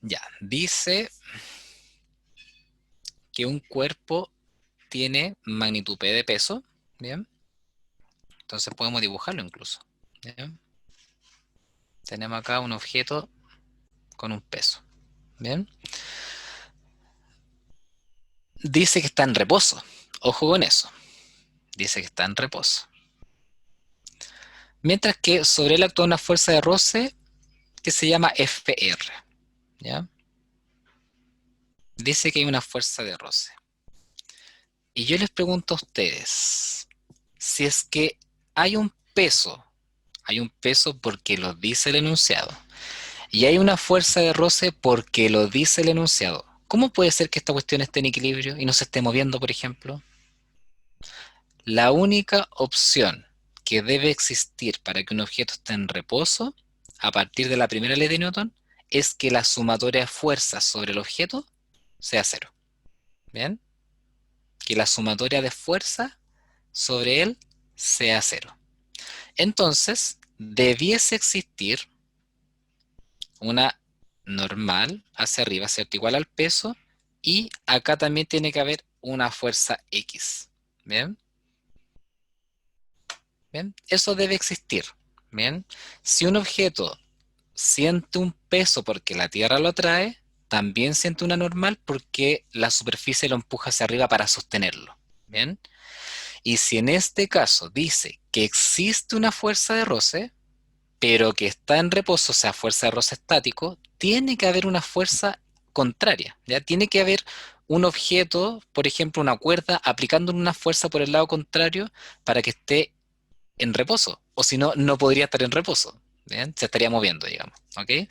Ya, dice que un cuerpo tiene magnitud P de peso, ¿bien? Entonces podemos dibujarlo incluso, ¿bien? Tenemos acá un objeto con un peso, ¿bien? Dice que está en reposo. Ojo con eso. Dice que está en reposo. Mientras que sobre él actúa una fuerza de roce que se llama FR, ¿ya? Dice que hay una fuerza de roce. Y yo les pregunto a ustedes, si es que hay un peso porque lo dice el enunciado, y hay una fuerza de roce porque lo dice el enunciado, ¿cómo puede ser que esta cuestión esté en equilibrio y no se esté moviendo, por ejemplo? La única opción que debe existir para que un objeto esté en reposo, a partir de la primera ley de Newton, es que la sumatoria de fuerzas sobre el objeto sea cero. ¿Bien? Que la sumatoria de fuerza sobre él sea cero. Entonces, debiese existir una normal hacia arriba, ¿cierto? Igual al peso, y acá también tiene que haber una fuerza X. ¿Bien? ¿Bien? Eso debe existir. ¿Bien? Si un objeto siente un peso porque la Tierra lo atrae, también siente una normal porque la superficie lo empuja hacia arriba para sostenerlo. ¿Bien? Y si en este caso dice que existe una fuerza de roce, pero que está en reposo, o sea, fuerza de roce estático, tiene que haber una fuerza contraria, ¿ya? Tiene que haber un objeto, por ejemplo, una cuerda, aplicando una fuerza por el lado contrario para que esté en reposo, o si no, no podría estar en reposo, ¿bien? Se estaría moviendo, digamos, ¿ok?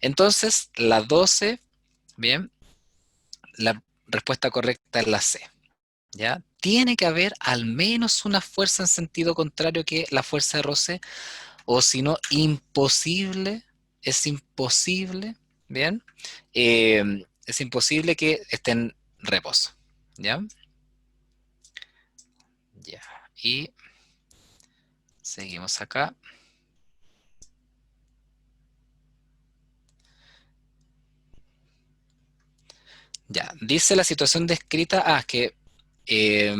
Entonces, la 12, bien, la respuesta correcta es la C, ¿ya? Tiene que haber al menos una fuerza en sentido contrario que la fuerza de roce, o si no, imposible, es imposible, ¿bien? Es imposible que esté en reposo, ¿ya? Ya, y seguimos acá. Ya, dice la situación descrita, eh,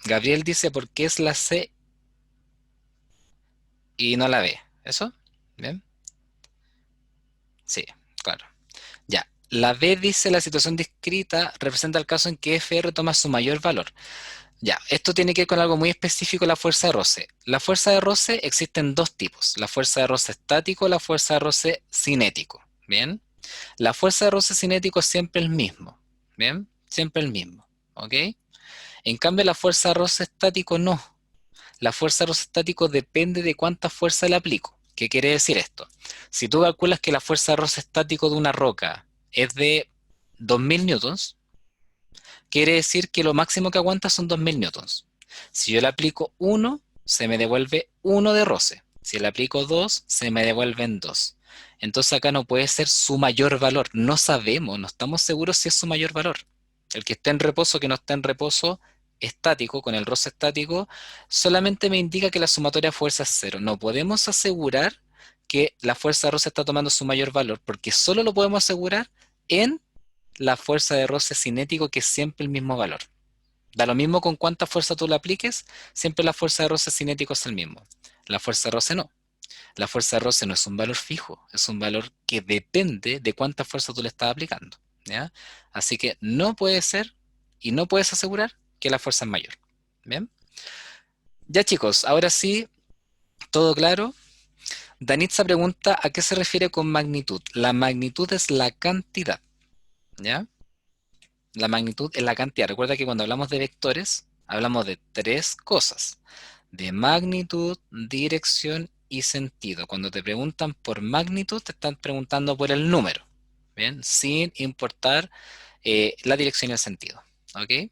Gabriel dice por qué es la C y no la B, ¿eso? ¿Bien? Sí, claro. Ya, la B dice la situación descrita representa el caso en que FR toma su mayor valor. Ya, esto tiene que ver con algo muy específico, la fuerza de roce. La fuerza de roce existen dos tipos, la fuerza de roce estático y la fuerza de roce cinético, ¿bien? La fuerza de roce cinético es siempre el mismo, ¿bien? Siempre el mismo, ¿ok? En cambio, la fuerza de roce estático no. la fuerza de roce estático depende de cuánta fuerza le aplico. ¿Qué quiere decir esto? Si tú calculas que la fuerza de roce estático de una roca es de 2000 newtons, quiere decir que lo máximo que aguanta son 2000 newtons. Si yo le aplico 1, se me devuelve 1 de roce. Si le aplico 2, se me devuelven 2. Entonces acá no puede ser su mayor valor. No sabemos, no estamos seguros si es su mayor valor. El que esté en reposo, que no esté en reposo estático, con el roce estático, solamente me indica que la sumatoria de fuerza es 0. No podemos asegurar que la fuerza de roce está tomando su mayor valor, porque solo lo podemos asegurar en la fuerza de roce cinético, que es siempre el mismo valor. Da lo mismo con cuánta fuerza tú le apliques, siempre la fuerza de roce cinético es el mismo. La fuerza de roce no. La fuerza de roce no es un valor fijo, es un valor que depende de cuánta fuerza tú le estás aplicando, ¿ya? Así que no puede ser y no puedes asegurar que la fuerza es mayor. ¿Bien? Ya chicos, ahora sí, todo claro. Danitza pregunta a qué se refiere con magnitud. La magnitud es la cantidad, ¿ya? La magnitud es la cantidad. Recuerda que cuando hablamos de vectores, hablamos de tres cosas: de magnitud, dirección y sentido. Cuando te preguntan por magnitud, te están preguntando por el número, ¿bien? Sin importar la dirección y el sentido, ¿ok?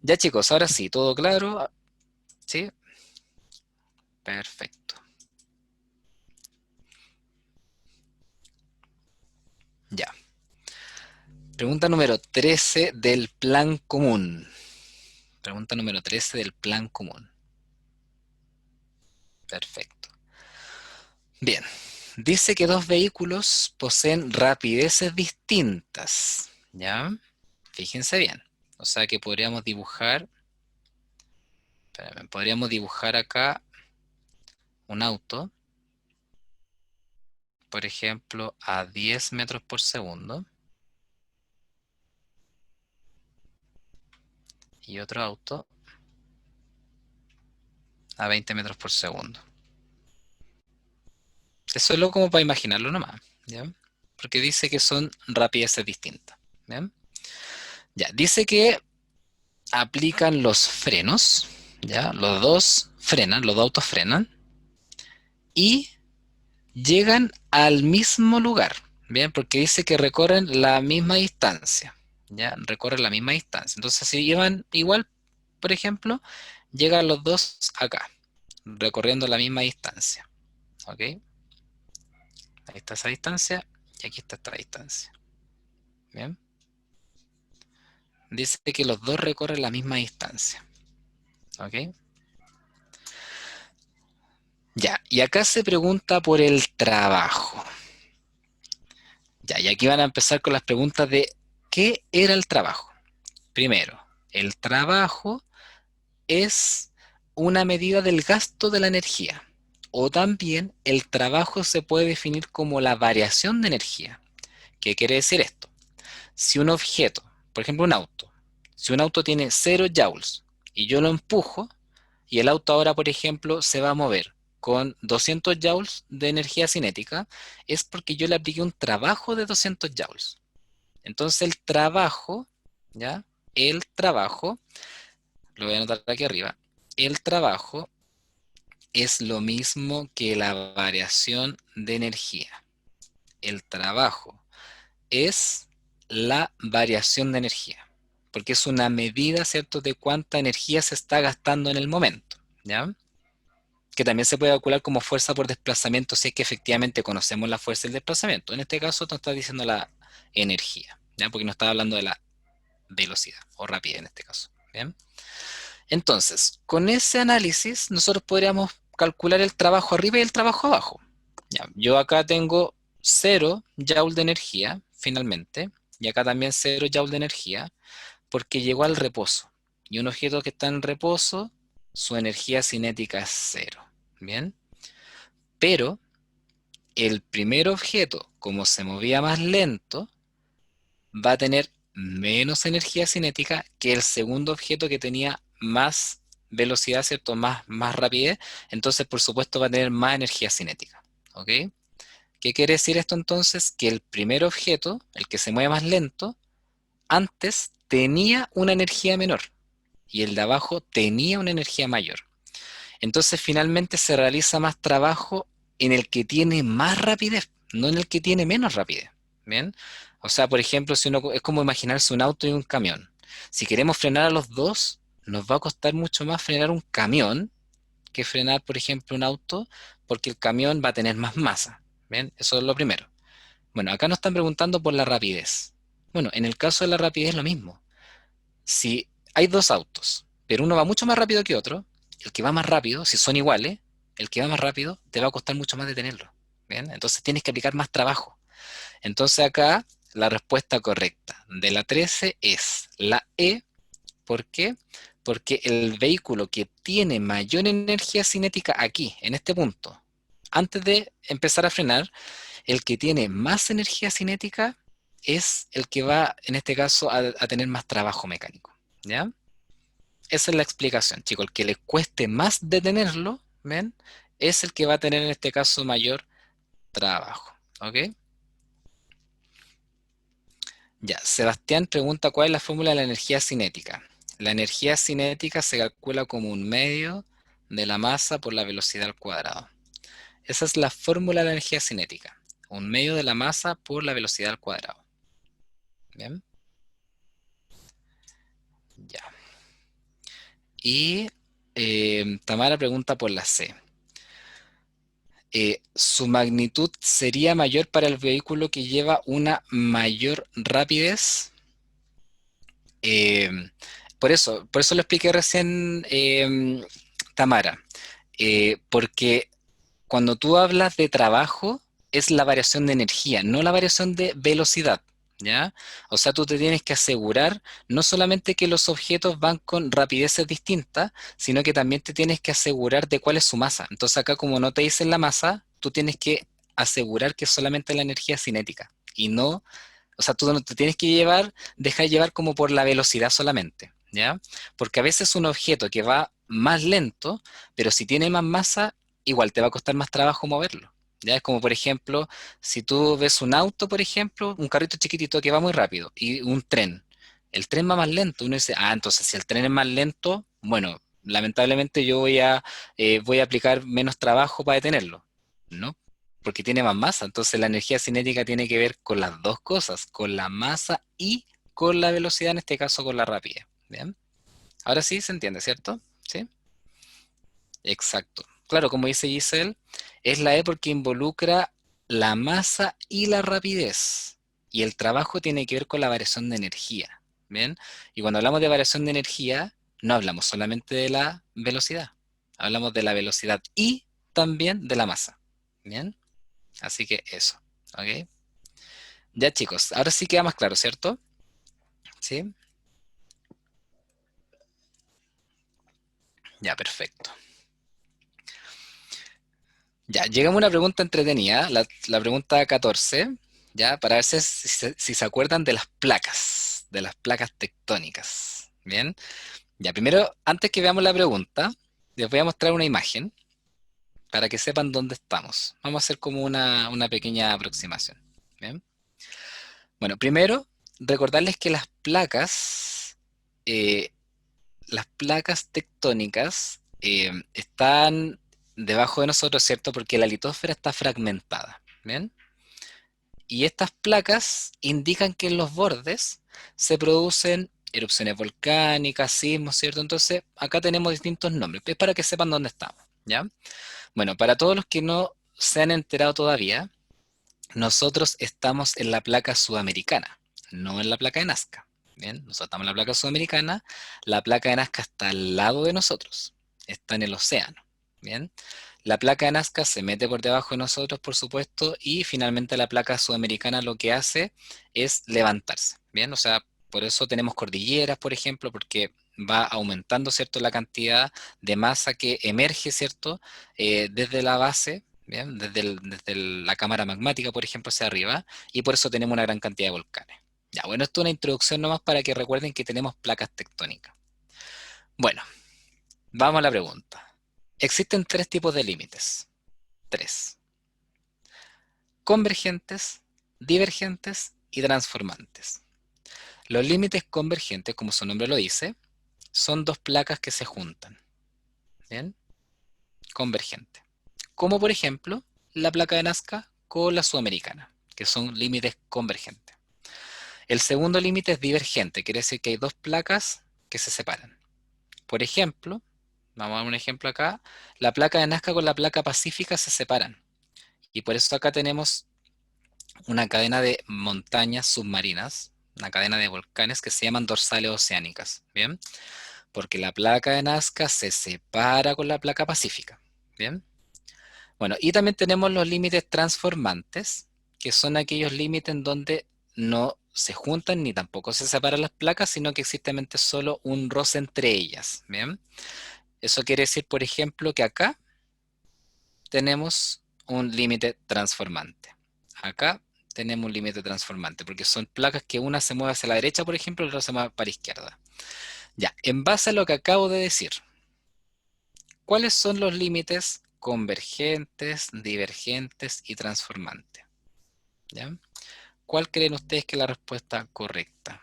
Ya chicos, ahora sí, ¿todo claro? ¿Sí? Perfecto. Ya. Pregunta número 13 del plan común. Pregunta número 13 del plan común. Perfecto. Bien. Dice que dos vehículos poseen rapideces distintas, ¿ya? Fíjense bien. O sea que podríamos dibujar acá un auto, por ejemplo, a 10 metros por segundo, y otro auto a 20 metros por segundo. Eso es lo como para imaginarlo nomás, ¿ya? Porque dice que son rapideces distintas, ¿bien? Ya, dice que aplican los frenos, ¿ya? Los dos frenan, los dos autos frenan y llegan al mismo lugar, ¿bien? Porque dice que recorren la misma distancia, ¿ya? Recorren la misma distancia. Entonces, si llevan igual, por ejemplo, llegan los dos acá, recorriendo la misma distancia, ¿ok? Ahí está esa distancia y aquí está esta distancia, ¿bien? Dice que los dos recorren la misma distancia, ¿ok? Ya, y acá se pregunta por el trabajo. Ya, y aquí van a empezar con las preguntas de ¿qué era el trabajo? Primero, el trabajo es una medida del gasto de la energía. O también el trabajo se puede definir como la variación de energía. ¿Qué quiere decir esto? Si un objeto, por ejemplo un auto, si un auto tiene 0 joules y yo lo empujo, y el auto ahora, por ejemplo, se va a mover con 200 joules de energía cinética, es porque yo le apliqué un trabajo de 200 joules. Entonces el trabajo, ¿ya? El trabajo, lo voy a anotar aquí arriba, el trabajo es lo mismo que la variación de energía. El trabajo es la variación de energía, porque es una medida, ¿cierto?, de cuánta energía se está gastando en el momento, ¿ya? Que también se puede calcular como fuerza por desplazamiento si es que efectivamente conocemos la fuerza del desplazamiento. En este caso nos está diciendo la energía, ¿ya? Porque nos está hablando de la velocidad o rapidez en este caso, ¿bien? Entonces, con ese análisis nosotros podríamos calcular el trabajo arriba y el trabajo abajo. Ya, yo acá tengo 0 joule de energía, finalmente, y acá también 0 joule de energía, porque llegó al reposo. Y un objeto que está en reposo, su energía cinética es 0. ¿Bien? Pero el primer objeto, como se movía más lento, va a tener menos energía cinética que el segundo objeto que tenía más velocidad, ¿cierto? Más rapidez. Entonces, por supuesto, va a tener más energía cinética. ¿Ok? ¿Qué quiere decir esto entonces? Que el primer objeto, el que se mueve más lento, antes tenía una energía menor y el de abajo tenía una energía mayor. Entonces finalmente se realiza más trabajo en el que tiene más rapidez, no en el que tiene menos rapidez. ¿Bien? O sea, por ejemplo, si uno, es como imaginarse un auto y un camión. Si queremos frenar a los dos, nos va a costar mucho más frenar un camión que frenar, por ejemplo, un auto, porque el camión va a tener más masa. ¿Bien? Eso es lo primero. Bueno, acá nos están preguntando por la rapidez. Bueno, en el caso de la rapidez es lo mismo. Si hay dos autos, pero uno va mucho más rápido que otro, el que va más rápido, si son iguales, el que va más rápido te va a costar mucho más detenerlo. ¿Bien? Entonces tienes que aplicar más trabajo. Entonces acá la respuesta correcta de la 13 es la E. ¿Por qué? Porque el vehículo que tiene mayor energía cinética aquí, en este punto, antes de empezar a frenar, el que tiene más energía cinética es el que va, en este caso, a tener más trabajo mecánico. ¿Ya? Esa es la explicación, chicos. El que le cueste más detenerlo, ¿ven? Es el que va a tener en este caso mayor trabajo. ¿Ok? Ya, Sebastián pregunta cuál es la fórmula de la energía cinética. La energía cinética se calcula como un medio de la masa por la velocidad al cuadrado. Esa es la fórmula de la energía cinética. Un medio de la masa por la velocidad al cuadrado. Bien, ya. Y Tamara pregunta por la C. ¿Su magnitud sería mayor para el vehículo que lleva una mayor rapidez? Eh, por eso lo expliqué recién, Tamara. Porque cuando tú hablas de trabajo, es la variación de energía, no la variación de velocidad, ¿ya? O sea, tú te tienes que asegurar no solamente que los objetos van con rapideces distintas, sino que también te tienes que asegurar de cuál es su masa. Entonces acá como no te dicen la masa, tú tienes que asegurar que es solamente la energía cinética y no, o sea, tú no te tienes que dejar llevar como por la velocidad solamente, ¿ya? Porque a veces un objeto que va más lento, pero si tiene más masa, igual te va a costar más trabajo moverlo. Ya es como, por ejemplo, si tú ves un auto, por ejemplo, un carrito chiquitito que va muy rápido y un tren. El tren va más lento. Uno dice, ah, entonces si el tren es más lento, bueno, lamentablemente voy a aplicar menos trabajo para detenerlo. ¿No? Porque tiene más masa. Entonces la energía cinética tiene que ver con las dos cosas, con la masa y con la velocidad, en este caso con la rapidez. ¿Bien? Ahora sí se entiende, ¿cierto? Sí. Exacto. Claro, como dice Giselle, es la E porque involucra la masa y la rapidez. Y el trabajo tiene que ver con la variación de energía. ¿Bien? Y cuando hablamos de variación de energía, no hablamos solamente de la velocidad. Hablamos de la velocidad y también de la masa. ¿Bien? Así que eso. ¿Ok? Ya chicos, ahora sí queda más claro, ¿cierto? Sí. Ya, perfecto. Ya, llegamos a una pregunta entretenida, la pregunta 14, ya, para ver si se acuerdan de las placas tectónicas. Bien, ya, primero, antes que veamos la pregunta, les voy a mostrar una imagen para que sepan dónde estamos. Vamos a hacer como una pequeña aproximación. Bien, bueno, primero, recordarles que eh, las placas tectónicas están debajo de nosotros, ¿cierto? Porque la litosfera está fragmentada, ¿bien? Y estas placas indican que en los bordes se producen erupciones volcánicas, sismos, ¿cierto? Entonces, acá tenemos distintos nombres, es para que sepan dónde estamos, ¿ya? Bueno, para todos los que no se han enterado todavía, nosotros estamos en la placa sudamericana, no en la placa de Nazca. Bien, nosotros estamos en la placa sudamericana, la placa de Nazca está al lado de nosotros, está en el océano. Bien, la placa de Nazca se mete por debajo de nosotros, por supuesto, y finalmente la placa sudamericana lo que hace es levantarse. Bien, o sea, por eso tenemos cordilleras, por ejemplo, porque va aumentando, ¿cierto?, la cantidad de masa que emerge, ¿cierto?, desde la base, ¿bien? Desde la cámara magmática, por ejemplo, hacia arriba, y por eso tenemos una gran cantidad de volcanes. Ya, bueno, esto es una introducción nomás para que recuerden que tenemos placas tectónicas. Bueno, vamos a la pregunta. Existen tres tipos de límites. Tres. Convergentes, divergentes y transformantes. Los límites convergentes, como su nombre lo dice, son dos placas que se juntan. ¿Bien? convergente. Como por ejemplo, la placa de Nazca con la sudamericana, que son límites convergentes. El segundo límite es divergente, quiere decir que hay dos placas que se separan. Por ejemplo, vamos a dar un ejemplo acá, la placa de Nazca con la placa pacífica se separan. Y por eso acá tenemos una cadena de montañas submarinas, una cadena de volcanes que se llaman dorsales oceánicas, ¿bien? Porque la placa de Nazca se separa con la placa pacífica, ¿bien? Bueno, y también tenemos los límites transformantes, que son aquellos límites en donde no se juntan ni tampoco se separan las placas, sino que existe solo un roce entre ellas, ¿bien? Eso quiere decir, por ejemplo, que acá tenemos un límite transformante. Acá tenemos un límite transformante, porque son placas que una se mueve hacia la derecha, por ejemplo, y la otra se mueve para la izquierda. Ya, en base a lo que acabo de decir, ¿cuáles son los límites convergentes, divergentes y transformantes? ¿Ya? ¿Cuál creen ustedes que es la respuesta correcta?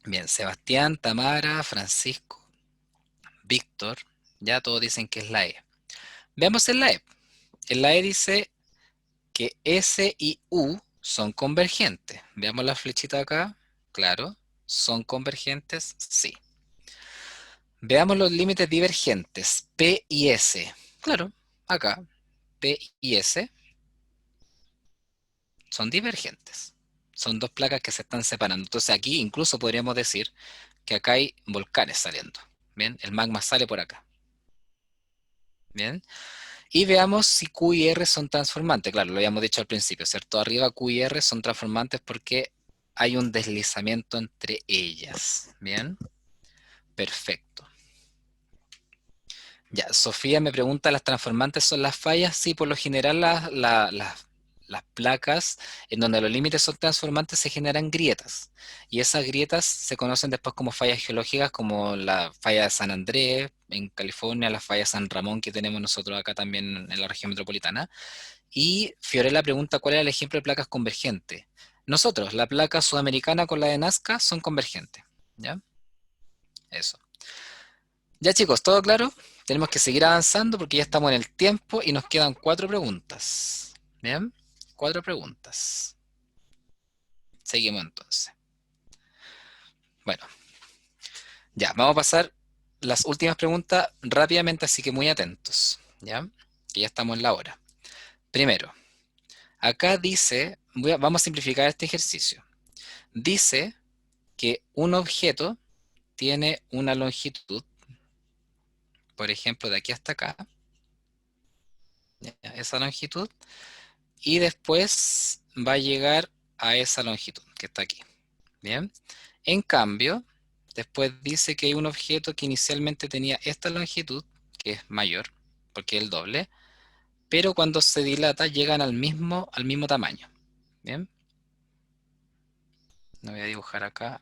Bien, Sebastián, Tamara, Francisco, Víctor, ya todos dicen que es la E. Veamos en la E. En la E dice que S y U son convergentes. Veamos la flechita acá. Claro, ¿son convergentes? Sí. Veamos los límites divergentes, P y S. Claro, acá, P y S son divergentes. Son dos placas que se están separando. Entonces aquí incluso podríamos decir que acá hay volcanes saliendo. Bien, el magma sale por acá. Bien, y veamos si Q y R son transformantes. Claro, lo habíamos dicho al principio, ¿cierto? Arriba Q y R son transformantes porque hay un deslizamiento entre ellas. Bien, perfecto. Ya, Sofía me pregunta, ¿las transformantes son las fallas? Sí, por lo general las placas en donde los límites son transformantes se generan grietas. Y esas grietas se conocen después como fallas geológicas, como la falla de San Andrés en California, la falla de San Ramón que tenemos nosotros acá también en la región metropolitana. Y Fiorella pregunta, ¿cuál era el ejemplo de placas convergentes? Nosotros, la placa sudamericana con la de Nazca son convergentes. ¿Ya? Eso. Ya chicos, ¿todo claro? Tenemos que seguir avanzando porque ya estamos en el tiempo y nos quedan 4 preguntas. ¿Bien? 4 preguntas. Seguimos entonces. Bueno, ya, vamos a pasar las últimas preguntas rápidamente, así que muy atentos. ¿Ya? Que ya estamos en la hora. Primero, acá dice, vamos a simplificar este ejercicio. Dice que un objeto tiene una longitud, por ejemplo, de aquí hasta acá, ¿ya? Esa longitud, y después va a llegar a esa longitud que está aquí. Bien. En cambio, después dice que hay un objeto que inicialmente tenía esta longitud, que es mayor, porque es el doble, pero cuando se dilata llegan al mismo tamaño. Bien. Lo voy a dibujar acá,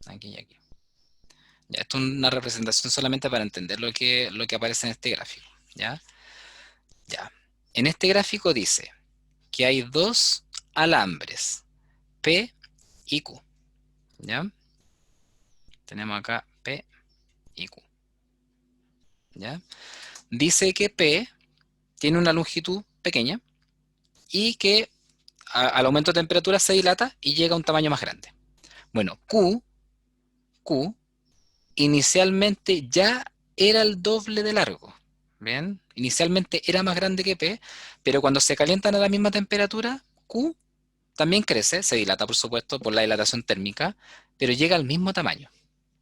aquí y aquí. Ya, esto es una representación solamente para entender lo que aparece en este gráfico. ¿Ya? Ya. En este gráfico dice que hay dos alambres, P y Q. ¿Ya? Tenemos acá P y Q. ¿Ya? Dice que P tiene una longitud pequeña y que al aumento de temperatura se dilata y llega a un tamaño más grande. Bueno, Q inicialmente ya era el doble de largo. ¿Bien? Inicialmente era más grande que P, pero cuando se calientan a la misma temperatura, Q también crece, se dilata por supuesto por la dilatación térmica, pero llega al mismo tamaño.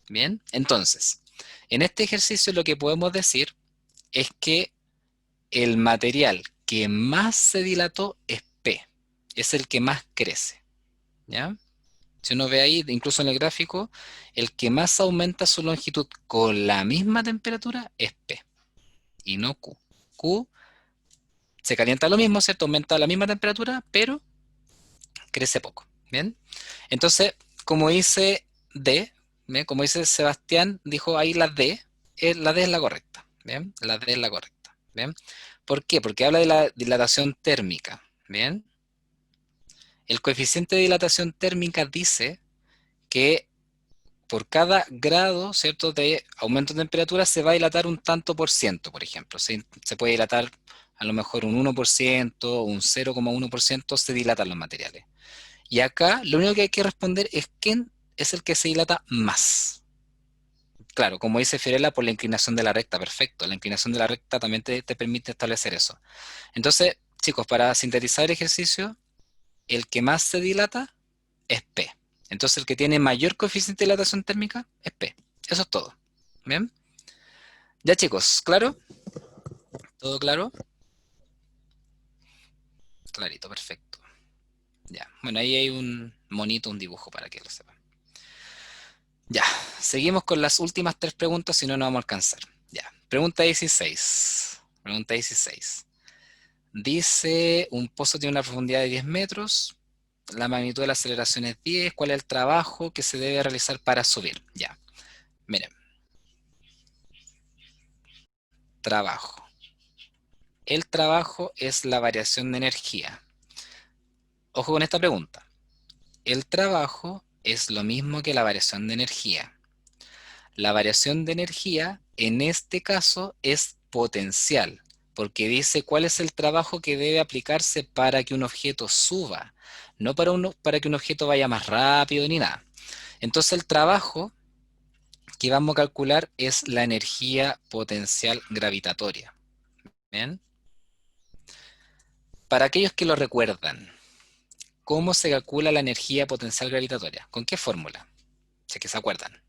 Bien, entonces, en este ejercicio lo que podemos decir es que el material que más se dilató es P, es el que más crece, ¿ya? Si uno ve ahí, incluso en el gráfico, el que más aumenta su longitud con la misma temperatura es P y no Q. Q se calienta lo mismo, ¿cierto? Aumenta a la misma temperatura, pero crece poco, ¿bien? Entonces, como dice D, ¿bien? Como dice Sebastián, dijo ahí la D es la correcta, ¿bien? La D es la correcta, ¿bien? ¿Por qué? Porque habla de la dilatación térmica, ¿bien? El coeficiente de dilatación térmica dice que por cada grado, ¿cierto?, de aumento de temperatura se va a dilatar un tanto por ciento, por ejemplo. Se puede dilatar a lo mejor un 1%, un 0,1% se dilatan los materiales. Y acá lo único que hay que responder es quién es el que se dilata más. Claro, como dice Fiorella, por la inclinación de la recta, perfecto. La inclinación de la recta también te permite establecer eso. Entonces, chicos, para sintetizar el ejercicio, el que más se dilata es P. Entonces, el que tiene mayor coeficiente de dilatación térmica es P. Eso es todo. ¿Bien? Ya, chicos, ¿claro? ¿Todo claro? Clarito, perfecto. Ya, bueno, ahí hay un monito, un dibujo para que lo sepan. Ya, seguimos con las últimas tres preguntas, si no, no vamos a alcanzar. Ya, pregunta 16. Pregunta 16. Dice, un pozo tiene una profundidad de 10 metros, la magnitud de la aceleración es 10, ¿cuál es el trabajo que se debe realizar para subir? Ya, miren, trabajo. El trabajo es la variación de energía. Ojo con esta pregunta. El trabajo es lo mismo que la variación de energía. La variación de energía, en este caso, es potencial, porque dice cuál es el trabajo que debe aplicarse para que un objeto suba, no para que un objeto vaya más rápido ni nada. Entonces el trabajo que vamos a calcular es la energía potencial gravitatoria. ¿Bien? Para aquellos que lo recuerdan, ¿cómo se calcula la energía potencial gravitatoria? ¿Con qué fórmula? Si es que se acuerdan.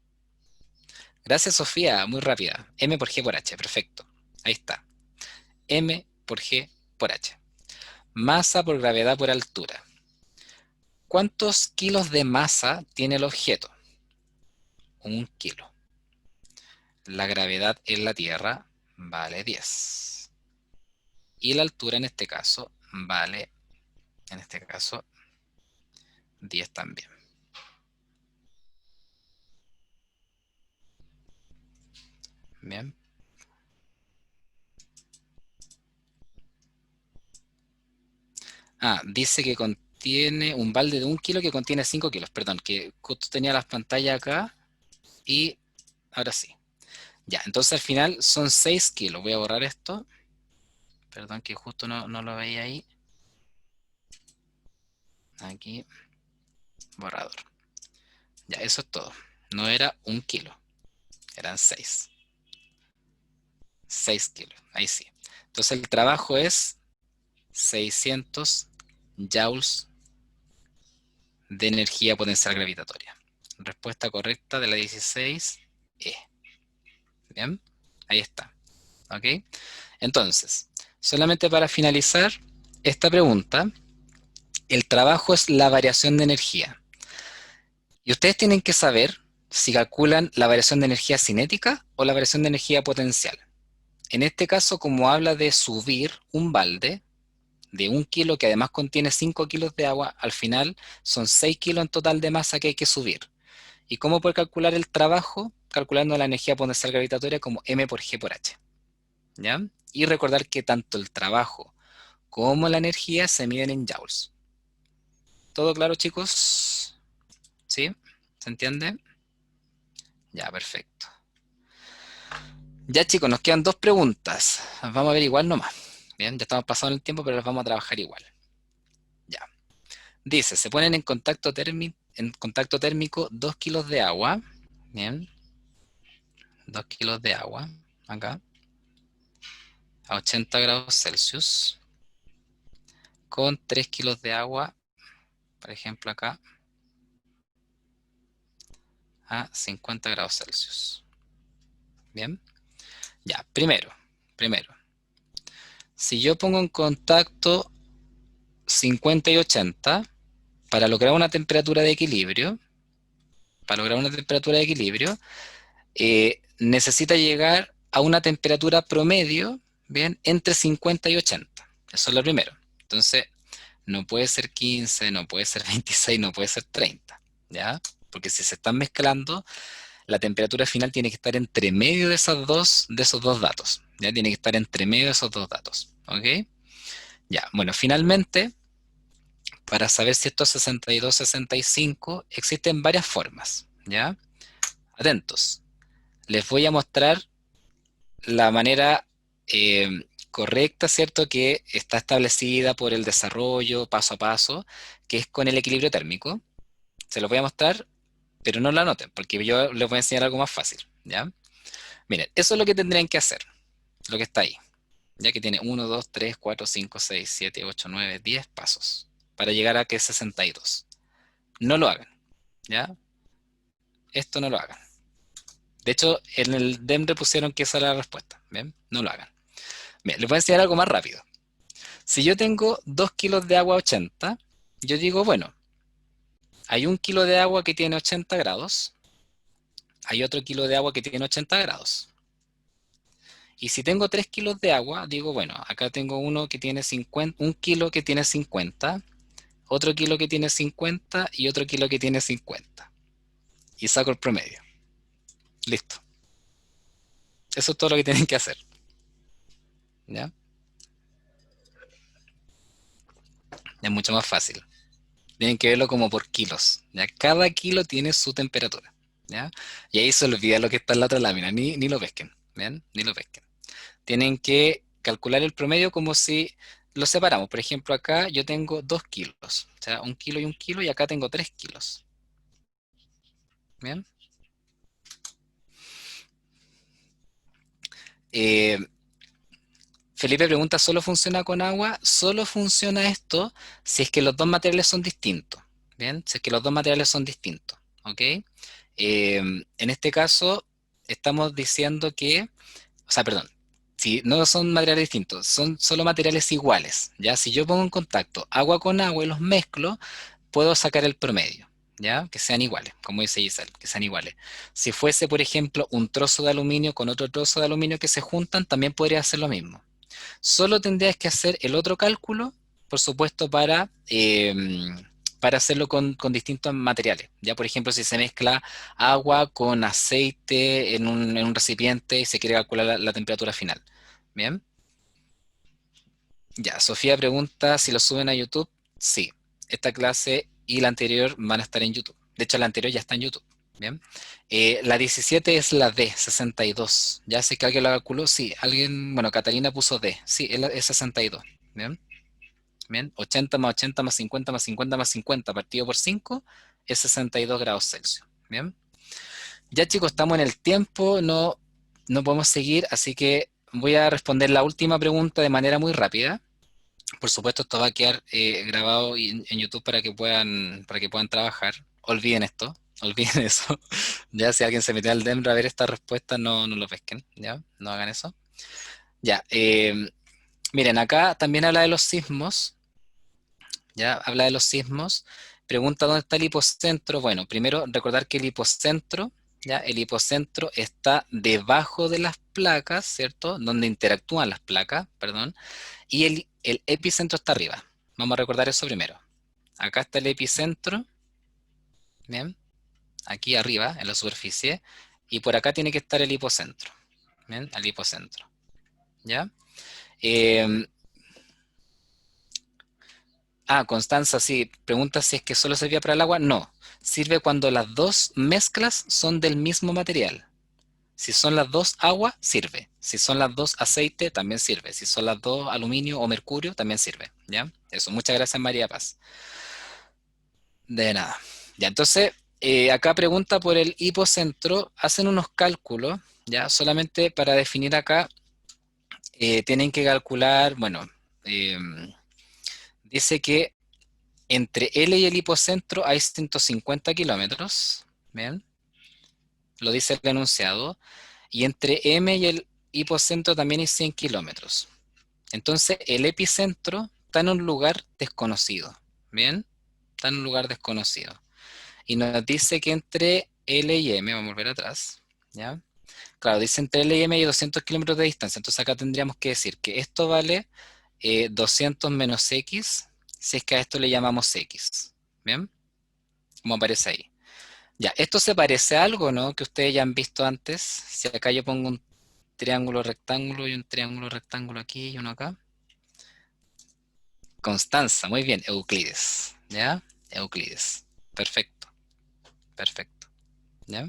Gracias, Sofía, muy rápida. M por G por H, perfecto. Ahí está. M por G por H. Masa por gravedad por altura. ¿Cuántos kilos de masa tiene el objeto? 1 kilo. La gravedad en la Tierra vale 10. Y la altura en este caso vale, 10 también. Bien. Dice que contiene un balde de 1 kilo que contiene 5 kilos. Perdón, que justo tenía las pantallas acá y ahora sí. Ya, entonces al final son 6 kilos. Voy a borrar esto. Perdón que justo no lo veía ahí. Aquí, borrador. Ya, eso es todo. No era 1 kilo, eran 6. 6 kilos, ahí sí. Entonces el trabajo es 600 joules de energía potencial gravitatoria. Respuesta correcta de la 16E. Bien, ahí está. ¿Ok? Entonces, solamente para finalizar esta pregunta, el trabajo es la variación de energía. Y ustedes tienen que saber si calculan la variación de energía cinética o la variación de energía potencial. En este caso, como habla de subir un balde de 1 kilo que además contiene 5 kilos de agua, al final son 6 kilos en total de masa que hay que subir. ¿Y cómo puede calcular el trabajo? Calculando la energía potencial gravitatoria como M por G por H. ¿Ya? Y recordar que tanto el trabajo como la energía se miden en joules. ¿Todo claro, chicos? ¿Sí? ¿Se entiende? Ya, perfecto. Ya, chicos, nos quedan dos preguntas. Las vamos a ver igual nomás. Bien, ya estamos pasando el tiempo, pero las vamos a trabajar igual. Ya. Dice, se ponen en contacto térmico 2 kilos de agua. Bien. 2 kilos de agua. Acá. A 80 grados Celsius. Con 3 kilos de agua. Por ejemplo, acá. A 50 grados Celsius. Bien. Ya, primero. Si yo pongo en contacto 50 y 80, para lograr una temperatura de equilibrio, necesita llegar a una temperatura promedio, bien, entre 50 y 80. Eso es lo primero. Entonces, no puede ser 15, no puede ser 26, no puede ser 30, ¿ya? Porque si se están mezclando, la temperatura final tiene que estar entre medio de esos dos datos, ¿ya? Tiene que estar entre medio de esos dos datos, ¿ok? Ya, bueno, finalmente, para saber si esto es 62, 65, existen varias formas, ¿ya? Atentos. Les voy a mostrar la manera correcta, ¿cierto? Que está establecida por el desarrollo paso a paso, que es con el equilibrio térmico. Se los voy a mostrar, pero no lo anoten, porque yo les voy a enseñar algo más fácil, ¿ya? Miren, eso es lo que tendrían que hacer, lo que está ahí, ya que tiene 1, 2, 3, 4, 5, 6, 7, 8, 9, 10 pasos para llegar a que es 62. No lo hagan, ¿ya? Esto no lo hagan. De hecho, en el DEMRE pusieron que esa era la respuesta, ¿bien? No lo hagan. Bien, les voy a enseñar algo más rápido. Si yo tengo 2 kilos de agua 80, yo digo, bueno, hay 1 kilo de agua que tiene 80 grados, hay otro kilo de agua que tiene 80 grados. Y si tengo 3 kilos de agua, digo, bueno, acá tengo uno que tiene 50, 1 kilo que tiene 50, otro kilo que tiene 50 y otro kilo que tiene 50. Y saco el promedio. Listo. Eso es todo lo que tienen que hacer. ¿Ya? Es mucho más fácil. Tienen que verlo como por kilos. ¿Ya? Cada kilo tiene su temperatura. ¿Ya? Y ahí se olvida lo que está en la otra lámina. Ni lo pesquen. ¿Bien? Ni lo pesquen. Tienen que calcular el promedio como si lo separamos. Por ejemplo, acá yo tengo 2 kilos. O sea, 1 kilo y 1 kilo y acá tengo 3 kilos. ¿Bien? Eh, Felipe pregunta, ¿solo funciona con agua? Solo funciona esto si es que los dos materiales son distintos. Bien, si es que los dos materiales son distintos. ¿Ok? En este caso, estamos diciendo que, o sea, perdón, si no son materiales distintos, son solo materiales iguales. Ya, si yo pongo en contacto agua con agua y los mezclo, puedo sacar el promedio. ¿Ya? Que sean iguales, como dice Giselle, que sean iguales. Si fuese, por ejemplo, un trozo de aluminio con otro trozo de aluminio que se juntan, también podría hacer lo mismo. Solo tendrías que hacer el otro cálculo, por supuesto, para hacerlo con distintos materiales. Ya, por ejemplo, si se mezcla agua con aceite en un recipiente y se quiere calcular la temperatura final. Bien. Ya, Sofía pregunta si lo suben a YouTube. Sí, esta clase y la anterior van a estar en YouTube. De hecho, la anterior ya está en YouTube. Bien. La 17 es la D, 62. Ya sé que alguien la calculó. Sí, alguien, bueno, Catalina puso D. Sí, es 62. Bien. Bien. 80 más 80 más 50 más 50 más 50 partido por 5 es 62 grados Celsius. Bien. Ya chicos, estamos en el tiempo, no podemos seguir, así que voy a responder la última pregunta de manera muy rápida. Por supuesto, esto va a quedar grabado en YouTube para que puedan trabajar. Olviden esto, olviden eso. Ya, si alguien se metió al Dembra a ver esta respuesta, no lo pesquen, ¿ya? No hagan eso. Ya, miren, acá también habla de los sismos, ¿ya? Habla de los sismos. Pregunta dónde está el hipocentro. Bueno, primero recordar que el hipocentro, ¿ya? El hipocentro está debajo de las placas, ¿cierto? Donde interactúan las placas, perdón. Y el epicentro está arriba. Vamos a recordar eso primero. Acá está el epicentro, ¿bien? Aquí arriba, en la superficie. Y por acá tiene que estar el hipocentro, ¿bien? El hipocentro, ¿ya? Eh, Constanza, sí, pregunta si es que solo servía para el agua. No, sirve cuando las dos mezclas son del mismo material. Si son las dos agua, sirve. Si son las dos aceite, también sirve. Si son las dos aluminio o mercurio, también sirve, ¿ya? Eso, muchas gracias María Paz. De nada. Ya, entonces, acá pregunta por el hipocentro, hacen unos cálculos, ya, solamente para definir acá, tienen que calcular, bueno, eh, dice que entre L y el hipocentro hay 150 kilómetros, ¿bien? Lo dice el enunciado, y entre M y el hipocentro también hay 100 kilómetros. Entonces, el epicentro está en un lugar desconocido, ¿bien? Está en un lugar desconocido. Y nos dice que entre L y M, vamos a volver atrás, ¿ya? Claro, dice entre L y M hay 200 kilómetros de distancia, entonces acá tendríamos que decir que esto vale 200 menos X, si es que a esto le llamamos X, ¿bien? Como aparece ahí. Ya, esto se parece a algo, ¿no? Que ustedes ya han visto antes. Si acá yo pongo un triángulo rectángulo y un triángulo rectángulo aquí y uno acá. Constanza, muy bien, Euclides, ¿ya? Euclides, perfecto, perfecto, ¿ya?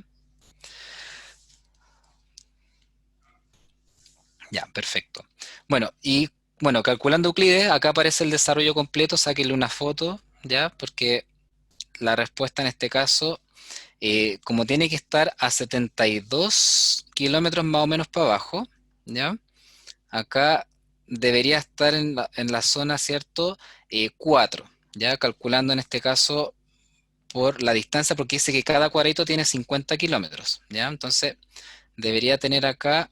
Ya, perfecto. Bueno, y bueno, calculando Euclides, acá aparece el desarrollo completo, sáquenle una foto, ¿ya? Porque la respuesta en este caso, como tiene que estar a 72 kilómetros más o menos para abajo, ¿ya? Acá debería estar en la zona, ¿cierto? 4, ¿ya? Calculando en este caso por la distancia, porque dice que cada cuadrito tiene 50 kilómetros, ¿ya? Entonces, debería tener acá,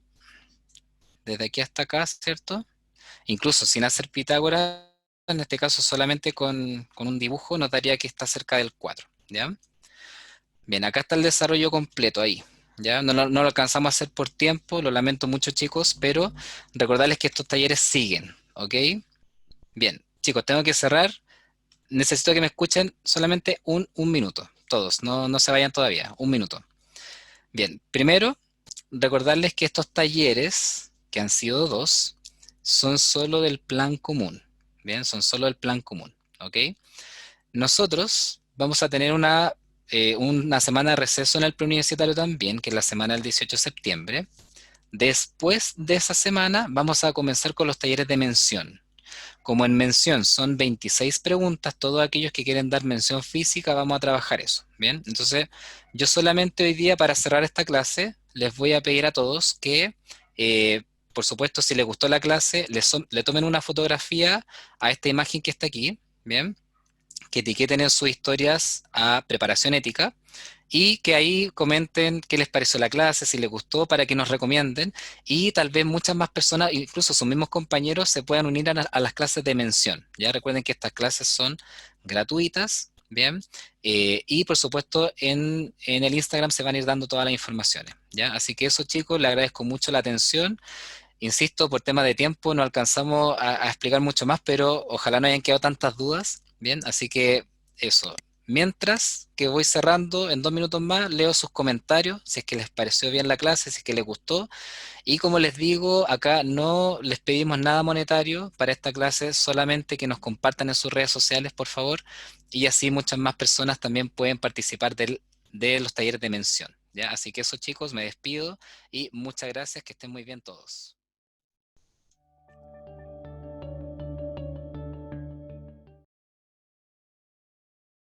desde aquí hasta acá, ¿cierto? Incluso sin hacer Pitágoras, en este caso solamente con un dibujo, notaría que está cerca del 4, ¿ya? Bien, acá está el desarrollo completo ahí, ¿ya? No lo alcanzamos a hacer por tiempo, lo lamento mucho chicos, pero recordarles que estos talleres siguen, ¿ok? Bien, chicos, tengo que cerrar. Necesito que me escuchen solamente un minuto, todos, no se vayan todavía, un minuto. Bien, primero, recordarles que estos talleres, que han sido dos, son solo del plan común. Bien, son solo del plan común. ¿Ok? Nosotros vamos a tener una semana de receso en el preuniversitario también, que es la semana del 18 de septiembre. Después de esa semana vamos a comenzar con los talleres de mención. Como en mención son 26 preguntas, todos aquellos que quieren dar mención física, vamos a trabajar eso. Bien, entonces yo solamente hoy día para cerrar esta clase les voy a pedir a todos que, eh, por supuesto, si les gustó la clase, le tomen una fotografía a esta imagen que está aquí, bien, que etiqueten en sus historias a Preparación Ética y que ahí comenten qué les pareció la clase, si les gustó, para que nos recomienden y tal vez muchas más personas, incluso sus mismos compañeros, se puedan unir a las clases de mención. Ya recuerden que estas clases son gratuitas, ¿bien? Y por supuesto en el Instagram se van a ir dando todas las informaciones, ¿ya? Así que eso chicos, les agradezco mucho la atención. Insisto, por tema de tiempo no alcanzamos a explicar mucho más, pero ojalá no hayan quedado tantas dudas, ¿bien? Así que eso. Mientras que voy cerrando, en 2 minutos más, leo sus comentarios, si es que les pareció bien la clase, si es que les gustó. Y como les digo, acá no les pedimos nada monetario para esta clase, solamente que nos compartan en sus redes sociales, por favor. Y así muchas más personas también pueden participar de los talleres de mención, ¿ya? Así que eso chicos, me despido y muchas gracias, que estén muy bien todos.